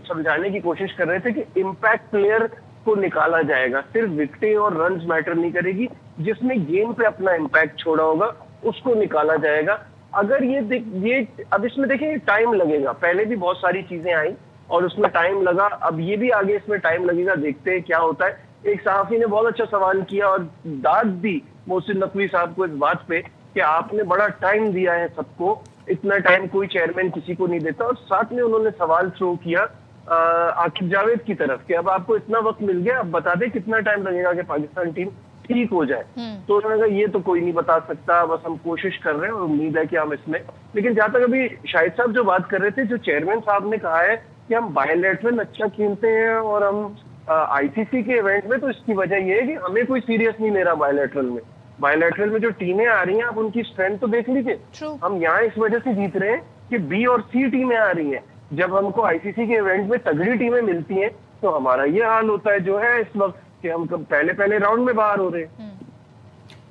سمجھانے کی کوشش کر رہے تھے کہ امپیکٹ پلیئر کو نکالا جائے گا, صرف وکٹیں اور رنز میٹر نہیں کرے گی, جس نے گیم پہ اپنا امپیکٹ چھوڑا ہوگا اس کو نکالا جائے گا. اگر یہ اب اس میں دیکھیں ٹائم لگے گا, پہلے بھی بہت ساری چیزیں آئیں اور اس میں ٹائم لگا, اب یہ بھی آگے اس میں ٹائم لگے گا, دیکھتے ہیں کیا ہوتا ہے. ایک صحافی نے بہت اچھا سوال کیا اور داد دی محسن نقوی صاحب کو اس بات پہ کہ آپ نے بڑا ٹائم دیا ہے سب کو, اتنا ٹائم کوئی چیئرمین کسی کو نہیں دیتا. اور ساتھ میں انہوں نے سوال تھرو کیا عاقب جاوید کی طرف کہ اب آپ کو اتنا وقت مل گیا, اب بتا دیں کتنا ٹائم لگے گا کہ پاکستان ٹیم ٹھیک ہو جائے. تو انہوں نے کہا یہ تو کوئی نہیں بتا سکتا, بس ہم کوشش کر رہے ہیں اور امید ہے کہ ہم اس میں. لیکن جہاں تک ابھی شاہد صاحب جو بات کر رہے تھے, جو چیئرمین صاحب نے کہا ہے کہ ہم بائیلیٹرل اچھا کھیلتے ہیں اور ہم آئی سی سی کے ایونٹ میں, تو اس کی وجہ یہ ہے کہ ہمیں کوئی سیریس نہیں لے رہا بائیلیٹرل میں. بائیلیٹرل میں جو ٹیمیں آ رہی ہیں آپ ان کی اسٹرینتھ تو دیکھ لیجیے. ہم یہاں اس وجہ سے جیت رہے ہیں کہ بی اور سی ٹیمیں آ رہی ہیں. جب ہم کو آئی سی سی کے ایونٹ میں تگڑی ٹیمیں ملتی ہیں تو ہمارا یہ حال ہوتا ہے جو ہے اس وقت کہ ہم پہلے راؤنڈ میں باہر ہو رہے ہیں.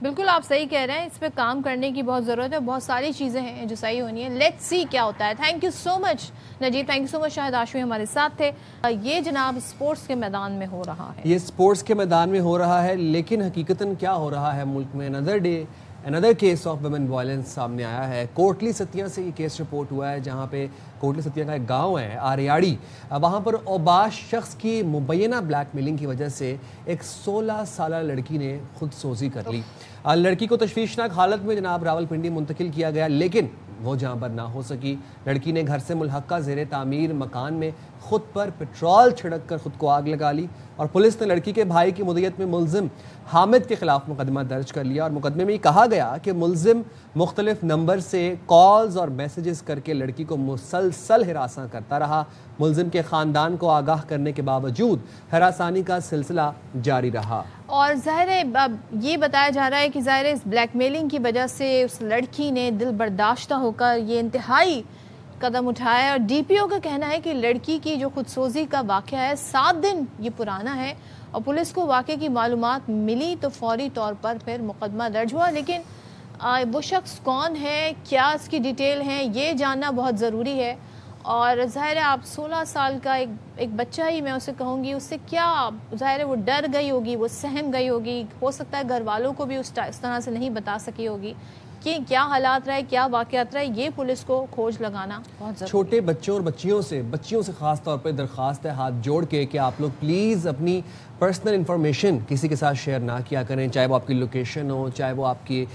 بالکل آپ صحیح کہہ رہے ہیں, اس پہ کام کرنے کی بہت ضرورت ہے, بہت ساری چیزیں ہیں جو صحیح ہونی ہے. لیٹس سی کیا ہوتا ہے. Thank you so much Najeeb, thank you so much. Shahid Hashmi ہمارے ساتھ تھے. یہ جناب اسپورٹس کے میدان میں ہو رہا ہے, یہ اسپورٹس کے میدان میں ہو رہا ہے, لیکن حقیقتاً کیا ہو رہا ہے ملک میں. another case of women violence سامنے آیا ہے. کوٹلی ستیا سے یہ کیس رپورٹ ہوا ہے, جہاں پہ کوٹلی ستیا کا ایک گاؤں ہے آریاڑی, وہاں پر اوباش شخص کی مبینہ بلیک میلنگ کی وجہ سے ایک 16 سالہ لڑکی نے خود سوزی کر لی. لڑکی کو تشویشناک حالت میں جناب راولپنڈی منتقل کیا گیا, لیکن وہ جہاں پر نہ ہو سکی. لڑکی نے گھر سے ملحقہ زیر تعمیر مکان میں خود پر پٹرول چھڑک کر خود کو آگ لگا لی, اور پولیس نے لڑکی کے بھائی کی مدیت میں ملزم حامد کے خلاف مقدمہ درج کر لیا. اور مقدمے میں یہ کہا گیا کہ ملزم مختلف نمبر سے کالز اور میسیجز کر کے لڑکی کو مسلسل ہراساں کرتا رہا. ملزم کے خاندان کو آگاہ کرنے کے باوجود ہراسانی کا سلسلہ جاری رہا. اور ظاہر ہے یہ بتایا جا رہا ہے کہ ظاہر ہے اس بلیک میلنگ کی وجہ سے اس لڑکی نے دل برداشتہ ہو کر یہ انتہائی قدم اٹھایا. اور ڈی پی او کا کہنا ہے کہ لڑکی کی جو خودسوزی کا واقعہ ہے 7 دن یہ پرانا ہے, اور پولیس کو واقعے کی معلومات ملی تو فوری طور پر پھر مقدمہ درج ہوا. لیکن وہ شخص کون ہے, کیا اس کی ڈیٹیل ہیں, یہ جاننا بہت ضروری ہے. اور ظاہر ہے آپ 16 سال کا ایک بچہ ہی میں اسے کہوں گی, اس سے کیا ظاہر ہے وہ ڈر گئی ہوگی, وہ سہم گئی ہوگی, ہو سکتا ہے گھر والوں کو بھی اس طرح سے نہیں بتا سکی ہوگی کہ کیا حالات رہے, کیا واقعات رہے. یہ پولیس کو کھوج لگانا بہت ضروری. چھوٹے بچوں اور بچیوں سے خاص طور پہ درخواست ہے ہاتھ جوڑ کے کہ آپ لوگ پلیز اپنی پرسنل انفارمیشن کسی کے ساتھ شیئر نہ کیا کریں, چاہے وہ آپ کی لوکیشن ہو, چاہے وہ آپ کی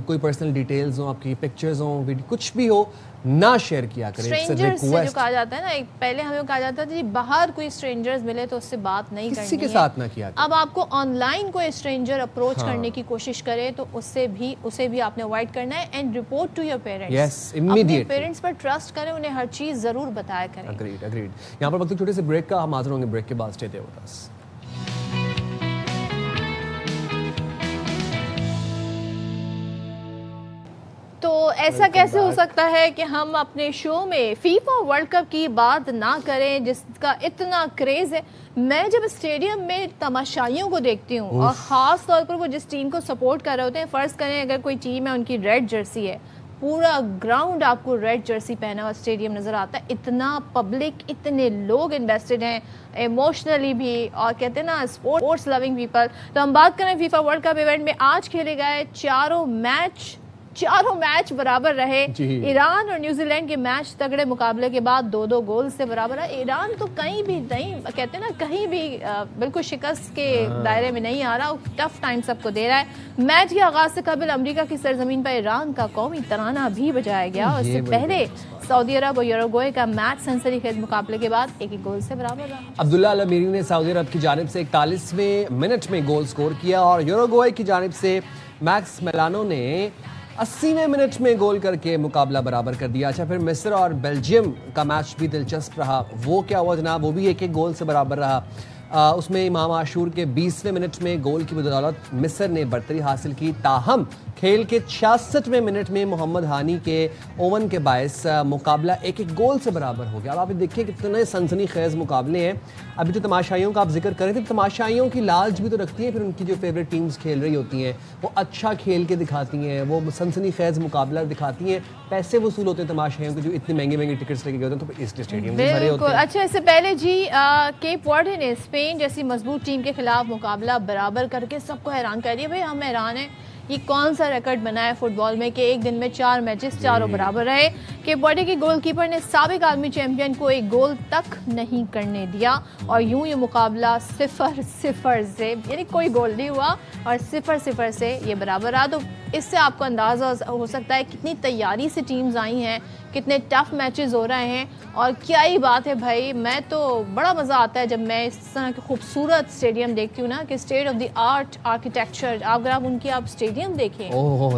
کوئی پرسنل ڈیٹیلز ہوں, آپ کی پکچرز ہوں, ویڈیو کچھ بھی ہو, نہ شیئر کیا کریں. اسٹرینجرز سے جو کہا جاتا ہے نا, پہلے ہمیں کہا جاتا تھا جی باہر کوئی اسٹرینجرز ملے تو اس سے بات نہیں کرنی ہے, کسی کے ساتھ نہ کیا کریں. اب آپ کو آن لائن کوئی اسٹرینجر اپروچ کرنے کی کوشش کرے تو اسے بھی آپ نے اوائڈ کرنا ہے. And report to your parents, اپنے پیرنٹس پر ٹرسٹ کریں, انہیں ہر چیز ضرور بتایا کریں. اگریڈ. یہاں پر وقت چھوٹے سے بریک کا, ہم حاضر ہوں گے بریک کے بعد. Stay there with us. تو ایسا کیسے ہو سکتا ہے کہ ہم اپنے شو میں فیفا ورلڈ کپ کی بات نہ کریں جس کا اتنا کریز ہے. میں جب اسٹیڈیم میں تماشائیوں کو دیکھتی ہوں, اور خاص طور پر وہ جس ٹیم کو سپورٹ کر رہے ہوتے ہیں, فرض کریں اگر کوئی ٹیم ہے ان کی ریڈ جرسی ہے, پورا گراؤنڈ آپ کو ریڈ جرسی پہنا ہوا اسٹیڈیم نظر آتا ہے, اتنا پبلک, اتنے لوگ انویسٹڈ ہیں ایموشنلی بھی, اور کہتے ہیں نا اسپورٹس لوننگ پیپل. تو ہم بات کریں فیفا ورلڈ کپ ایونٹ میں آج کھیلے گئے چاروں میچ برابر رہے. ایران اور نیوزی لینڈ کے میچ تگڑے مقابلے کے بعد 2-2 گول سے برابر ہے. ایران تو کہیں بھی نہیں, کہتے ہیں نا کہیں بھی بالکل شکست کے دائرے میں نہیں آ رہا, ٹف ٹائم سب کو دے رہا ہے. میچ کے آغاز سے قبل امریکہ کی سرزمین پر ایران کا قومی ترانہ بھی بجایا گیا, اور اس سے پہلے سعودی عرب اور یوروگوئے کا میچ سنسنی خیز مقابلے کے بعد 1-1 گول سے برابر رہا. عبداللہ المیری نے سعودی عرب کی جانب سے 41ویں منٹ میں گول سکور کیا, اور یوروگوئے کی جانب سے میکس میلانو نے 80ویں منٹ میں گول کر کے مقابلہ برابر کر دیا. اچھا, پھر مصر اور بیلجیم کا میچ بھی دلچسپ رہا. وہ کیا ہوا جناب, وہ بھی 1-1 گول سے برابر رہا. اس میں امام عاشور کے 20ویں منٹ میں گول کی بدولت مصر نے برتری حاصل کی. تاہم کھیل کے 66ویں منٹ میں محمد ہانی کے اوون کے باعث مقابلہ 1-1 گول سے برابر ہو گیا. اب آپ دیکھیں کتنے سنسنی خیز مقابلے ہیں. ابھی جو تماشائیوں کا آپ ذکر کر رہے تھے, تماشائیوں کی لالچ بھی تو رکھتی ہیں, پھر ان کی جو فیوریٹ ٹیمز کھیل رہی ہوتی ہیں وہ اچھا کھیل کے دکھاتی ہیں, وہ سنسنی خیز مقابلہ دکھاتی ہیں, پیسے وصول ہوتے ہیں تماشائیوں کے جو اتنے مہنگے ٹکٹس لے کے گئے ہوتے ہیں, تو اس لیے اسٹیڈیم بھی بھرے ہوتے ہیں. اچھا, اس سے پہلے جی کیپ ورڈے نے اسپین جیسی مضبوط ٹیم کے خلاف مقابلہ برابر کر کے سب کو حیران کر دیا. بھائی ہم حیران ہیں, یہ کون سا ریکارڈ بنا ہے فٹ بال میں کہ ایک دن میں 4 میچز چاروں برابر رہے. کہ باڈی کے گول کیپر نے سابق عالمی چیمپئن کو ایک گول تک نہیں کرنے دیا اور یوں یہ مقابلہ 0-0 سے, یعنی کوئی گول نہیں ہوا اور 0-0 سے یہ برابر رہا. تو اس سے آپ کو اندازہ ہو سکتا ہے کتنی تیاری سے ٹیمز آئی ہیں, کتنے ٹف میچز ہو رہے ہیں. اور کیا ہی بات ہے بھائی, میں تو بڑا مزہ آتا ہے جب میں اس طرح کے خوبصورت اسٹیڈیم دیکھتی ہوں نا, کہ state of the art architecture, اگر آپ ان کی آپ اسٹیڈیم دیکھیں,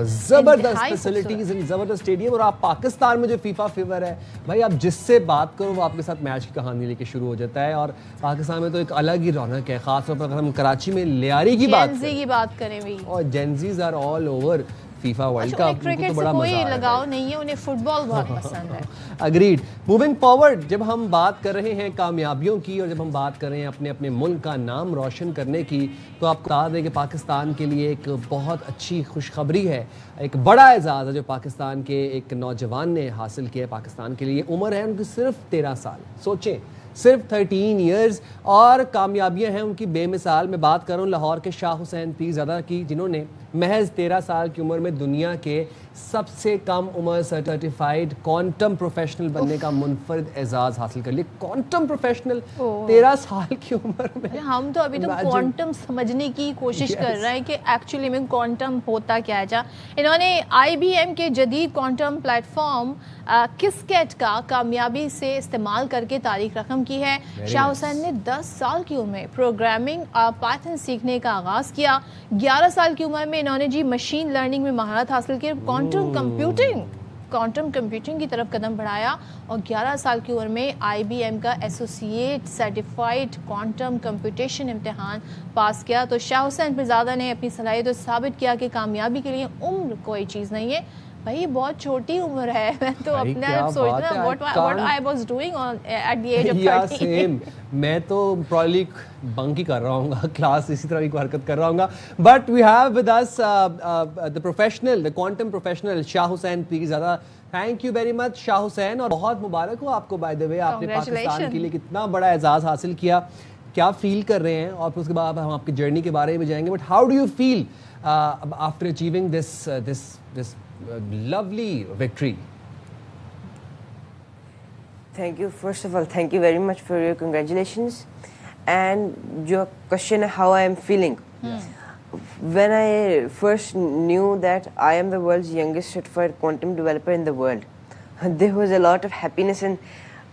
زبردست فیسلٹیز, زبردست اسٹیڈیم. اور آپ پاکستان میں جو فیفا فیور ہے بھائی, آپ جس سے بات کرو وہ آپ کے ساتھ میچ کی کہانی لے کے شروع ہو جاتا ہے. اور پاکستان میں تو ایک الگ ہی رونق ہے, خاص طور پر اگر ہم کراچی میں لیاری کی بات کریں بھی, اور Gen Zs are all over FIFA World Cup. Cricket سے کوئی لگاؤ نہیں ہے, انہیں فٹ بال بہت پسند ہے. اگریڈ. موونگ فارورڈ, جب ہم بات کر رہے ہیں کامیابیوں کی اور جب ہم بات کر رہے ہیں اپنے اپنے ملک کا نام روشن کرنے کی, تو آپ کو بتا دیں کہ پاکستان کے لیے ایک بہت اچھی خوشخبری ہے, ایک بڑا اعزاز ہے جو پاکستان کے ایک نوجوان نے حاصل کیا ہے. پاکستان کے لیے عمر ہے ان کی صرف 13 سال, سوچیں صرف 13 ایئرز, اور کامیابیاں ہیں ان کی بے مثال. میں بات کر رہا ہوں لاہور کے شاہ حسین پیرزادہ کی, جنہوں نے محض 13 سال کی عمر میں دنیا کے سب سے کم عمر سرٹیفائیڈ کوانٹم پروفیشنل بننے کا منفرد اعزاز حاصل کر لیا. کوانٹم پروفیشنل 13 سال کی عمر میں. ہم تو ابھی تو کوانٹم سمجھنے کی کوشش کر رہے ہیں کہ ایکچولی میں کوانٹم ہوتا کیا ہے. انہوں نے IBM کے جدید کوانٹم پلیٹ فارم کسکیٹ کا کامیابی سے استعمال کر کے تاریخ رقم کی ہے. شاہ حسین نے 10 سال کی عمر میں پروگرامنگ پائتھن سیکھنے کا آغاز کیا. 11 سال کی عمر میں انہوں نے مشین لرننگ میں مہارت حاصل کی, کوانٹم کمپیوٹنگ کی طرف قدم بڑھایا, اور 11 سال کی عمر میں IBM کا ایسوسیٹ سرٹیفائڈ کوانٹم کمپیوٹیشن امتحان پاس کیا. تو شاہ حسین پیرزادہ نے اپنی صلاحیتوں سے ثابت کیا کہ کامیابی کے لیے عمر کوئی چیز نہیں ہے. بھائی بہت چھوٹی عمر ہے, میں تو اپنے آپ سوچنا what I was doing at the age of 13. میں تو پرابلی بنک ہی کر رہا ہوں گا کلاس, اسی طرح کی حرکت کر رہا ہوں گا. But we have with us the professional, the quantum professional Shah Hussain Pirzada. Thank you very much Shah Hussain, اور بہت مبارک ہو آپ کو بائی دا وے, آپ نے پاکستان کے لیے کتنا بڑا اعزاز حاصل کیا. کیا فیل کر رہے ہیں, اور پھر اس کے بعد ہم آپ کی جرنی کے بارے میں جائیں گے. But how do you feel after achieving this lovely victory? Thank you. First of all, thank you very much for your congratulations. And your question, how I am feeling. When I first knew that I am the world's youngest certified quantum developer in the world, there was a lot of happiness and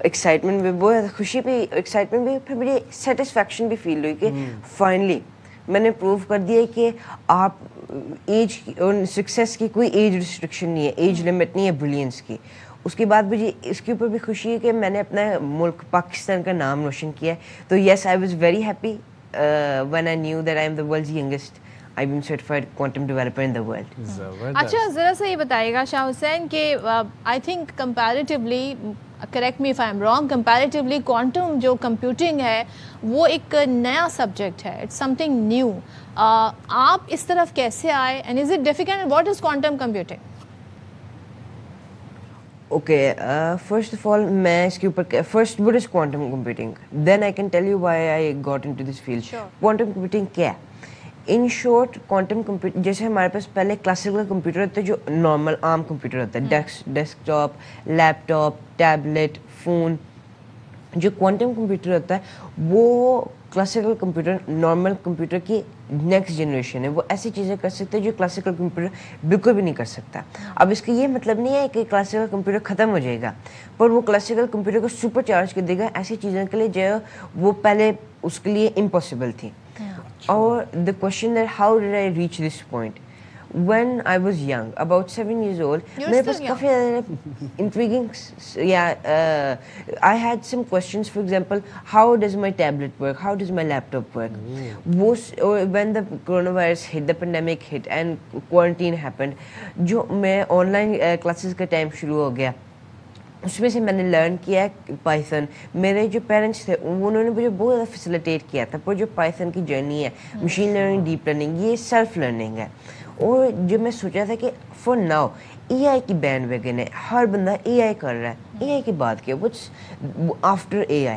excitement. بھی بہت خوشی بھی, excitement بھی, پھر مجھے satisfaction بھی feel ہوئی کہ finally میں نے پروو کر دیا کہ آپ ایج اور سکسیس کی کوئی ایج ریسٹرکشن نہیں ہے, ایج لمٹ نہیں ہے بریلینس کی. اس کے بعد مجھے اس کے اوپر بھی خوشی ہے کہ میں نے اپنا ملک پاکستان کا نام روشن کیا ہے. تو yes, I was very happy when I knew that I am the world's youngest IBM certified quantum developer in the world. اچھا ذرا سا یہ بتائیے گا شاہ حسین کہ I think comparatively, correct me if I am wrong, comparatively quantum جو computing ہے وہ ایک نیا سبجیکٹ ہے, اٹس سم تھنگ نیو. آپ اس طرف کیسے آئے, and is it difficult, what is quantum computing? Okay, first of all میں اس کے اوپر first what is quantum computing, then I can tell you why I got into this field. Quantum computing کیا ہے؟ In short, quantum computer جیسے ہمارے پاس پہلے classical computer ہوتا ہے جو نارمل عام کمپیوٹر ہوتا ہے, ڈیسک ٹاپ, لیپ ٹاپ, ٹیبلیٹ, فون. جو کوانٹم کمپیوٹر ہوتا ہے وہ کلاسیکل کمپیوٹر, نارمل کمپیوٹر کی نیکسٹ جنریشن ہے. وہ ایسی چیزیں کر سکتے ہیں جو کلاسیکل کمپیوٹر بالکل بھی نہیں کر سکتا. اب اس کا یہ مطلب نہیں ہے کہ کلاسیکل کمپیوٹر ختم ہو جائے گا, پر وہ کلاسیکل کمپیوٹر کو سپر چارج کر دے گا ایسی چیزوں کے لیے جو وہ پہلے اس کے لیے امپاسبل تھی. اور the question that how did I reach this point? When I was young, about 7 years old, میرے پاس کافی intriguing, I had some questions. For example, how does my tablet work? How does my laptop work? When the coronavirus hit, the pandemic hit and quarantine happened, جو میں on line classes کا time شروع ہو گیا, اس میں سے میں نے learn کیا پائتھن. میرے جو پیرنٹس تھے انہوں نے مجھے بہت زیادہ فیسیلیٹیٹ کیا تھا, پر جو پائتھن کی جرنی ہے, مشین لرننگ, ڈیپ لرننگ, یہ سیلف لرننگ ہے. اور جو میں سوچا تھا کہ فار ناؤ AI کی بینڈ ویگن ہے, ہر بندہ AI کر رہا ہے, AI کی بات کیا, what's after AI.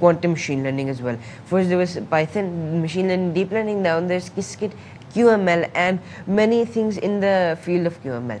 quantum machine learning as well. First there was Python, machine learning, deep learning, now there's Qiskit, QML and many things in the field of QML.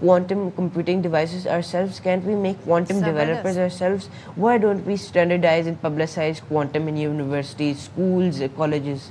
quantum computing devices ourselves, can't we make quantum developers ourselves? Why don't we standardize and publicize quantum in universities, schools, colleges?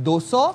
200,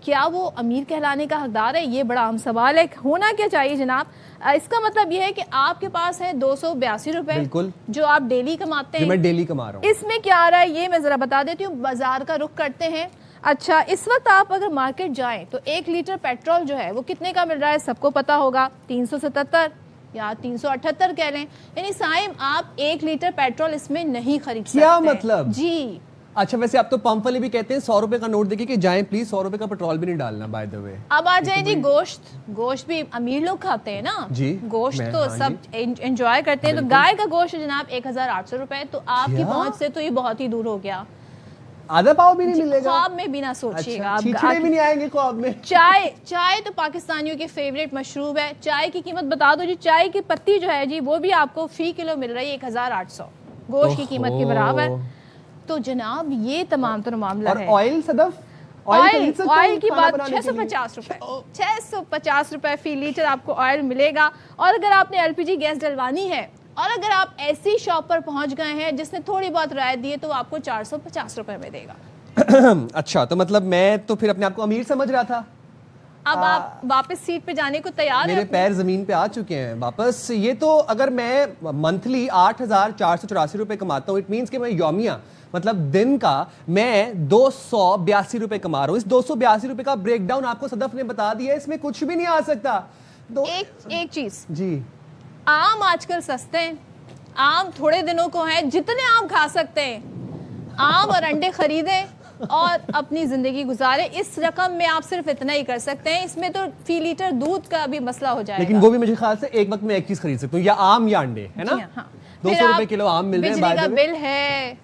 کیا وہ امیر کہلانے کا حقدار ہے؟ یہ بڑا اہم سوال ہے. ہونا کیا چاہیے جناب؟ اس کا مطلب یہ ہے کہ آپ کے پاس ہے 282 روپے بالکل جو آپ ڈیلی کماتے ہیں. میں ڈیلی کما رہا ہوں. اس میں کیا آ رہا ہے یہ میں ذرا بتا دیتی ہوں. بازار کا رخ کرتے ہیں. اچھا اس وقت آپ اگر مارکیٹ جائیں تو 1 لیٹر پیٹرول جو ہے وہ کتنے کا مل رہا ہے سب کو پتا ہوگا, 377 یا 378 کہہ لیں. یعنی سائم آپ 1 لیٹر پیٹرول اس میں نہیں خرید سکتے. کیا مطلب؟ جی اچھا ویسے آپ تو پمپ والے بھی کہتے ہیں 100 روپے کا نوٹ دیکھیں کہ جائیں پلیز 100 روپے کا پیٹرول بھی نہیں ڈالنا. بائی دا وے اب آ جائیں جی گوشت بھی امیر لوگ کھاتے ہیں نا جی, گوشت تو سب انجوائے کرتے ہیں. تو گائے کا گوشت جناب 1800 روپے, تو آپ کی پہنچ سے تو یہ بہت ہی دور ہو گیا. آدھا پاؤ بھی نہیں ملے گا خواب میں بھی نہ سوچیے گا. چھچڑے بھی نہیں آئیں گے خواب میں. چائے تو پاکستانیوں کی فیوریٹ مشروب ہے. چائے کی قیمت بتا دو جی, چائے کی پتی جو ہے جی وہ بھی آپ کو فی کلو مل رہی ہے 1800 گوشت کی قیمت کے برابر. تو جناب یہ تمام تر معاملہ ہے. اور آئل صدف آئل کی بات 650 روپے 650 روپے فی لیٹر آپ کو آئل ملے گا. اور اگر آپ نے LPG گیس ڈلوانی ہے اور اگر آپ ایسی شاپ پر پہنچ گئے ہیں جس نے تھوڑی بہت رعایت دی ہے تو آپ کو 450 روپے میں دے گا. اچھا تو مطلب میں تو پھر اپنے آپ کو امیر سمجھ رہا تھا. اب آپ واپس سیٹ پہ جانے کو تیار ہیں؟ میرے پیر زمین پہ آ چکے ہیں واپس. یہ تو اگر میں منتھلی 8,484 روپے کماتا ہوں, اٹ مینس کہ میں یومیہ مطلب دن کا میں 282 روپے کما رہا ہوں. اس 282 روپے کا بریک ڈاؤن آپ کو صدف نے بتا دیا ہے, اس میں کچھ بھی نہیں آ سکتا. ایک چیز جی, آم آج کل سستے ہیں. آم تھوڑے دنوں کو ہیں, جتنے آم کھا سکتے ہیں آم اور انڈے خریدیں اور اپنی زندگی گزارے. اس رقم میں آپ صرف اتنا ہی کر سکتے ہیں. اس میں تو فی لیٹر دودھ کا بھی مسئلہ ہو جائے گا. لیکن وہ بھی مجھے خیال سے ایک وقت میں ایک چیز خرید سکتا ہوں, یا آم یا انڈے, ہے نا. 200 روپے کلو آم مل رہے ہیں. بجلی کا بل ہے,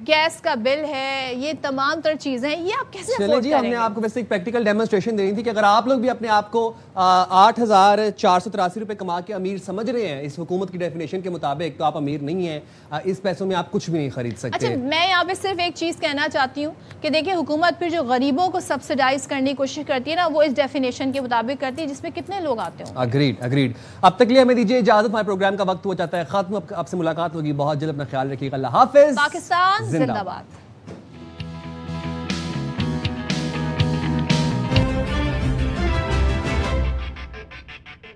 گیس کا بل ہے, یہ تمام تر چیزیں ہیں, یہ آپ کیسے افورڈ جی. ہم نے آپ کو ویسے ایک پریکٹیکل ڈیمونسٹریشن دینی تھی کہ اگر آپ لوگ بھی اپنے آپ کو 8,483 روپے کما کے امیر سمجھ رہے ہیں اس حکومت کی ڈیفینیشن کے مطابق, تو آپ امیر نہیں ہیں. اس پیسوں میں آپ کچھ بھی نہیں خرید سکتے. اچھا میں یہاں پہ صرف ایک چیز کہنا چاہتی ہوں کہ دیکھیں حکومت پھر جو غریبوں کو سبسیڈائز کرنے کی کوشش کرتی ہے نا, وہ اس ڈیفینیشن کے مطابق کرتی ہے جس میں کتنے لوگ آتے ہوں. اگریڈ. اب تک لیے ہمیں دیجیے اجازت, ہمارے پروگرام کا وقت ہو جاتا ہے ختم. آپ سے ملاقات ہوگی بہت جلد. اپنا خیال رکھیے گا. اللہ حافظ. پاکستان زندہ باد.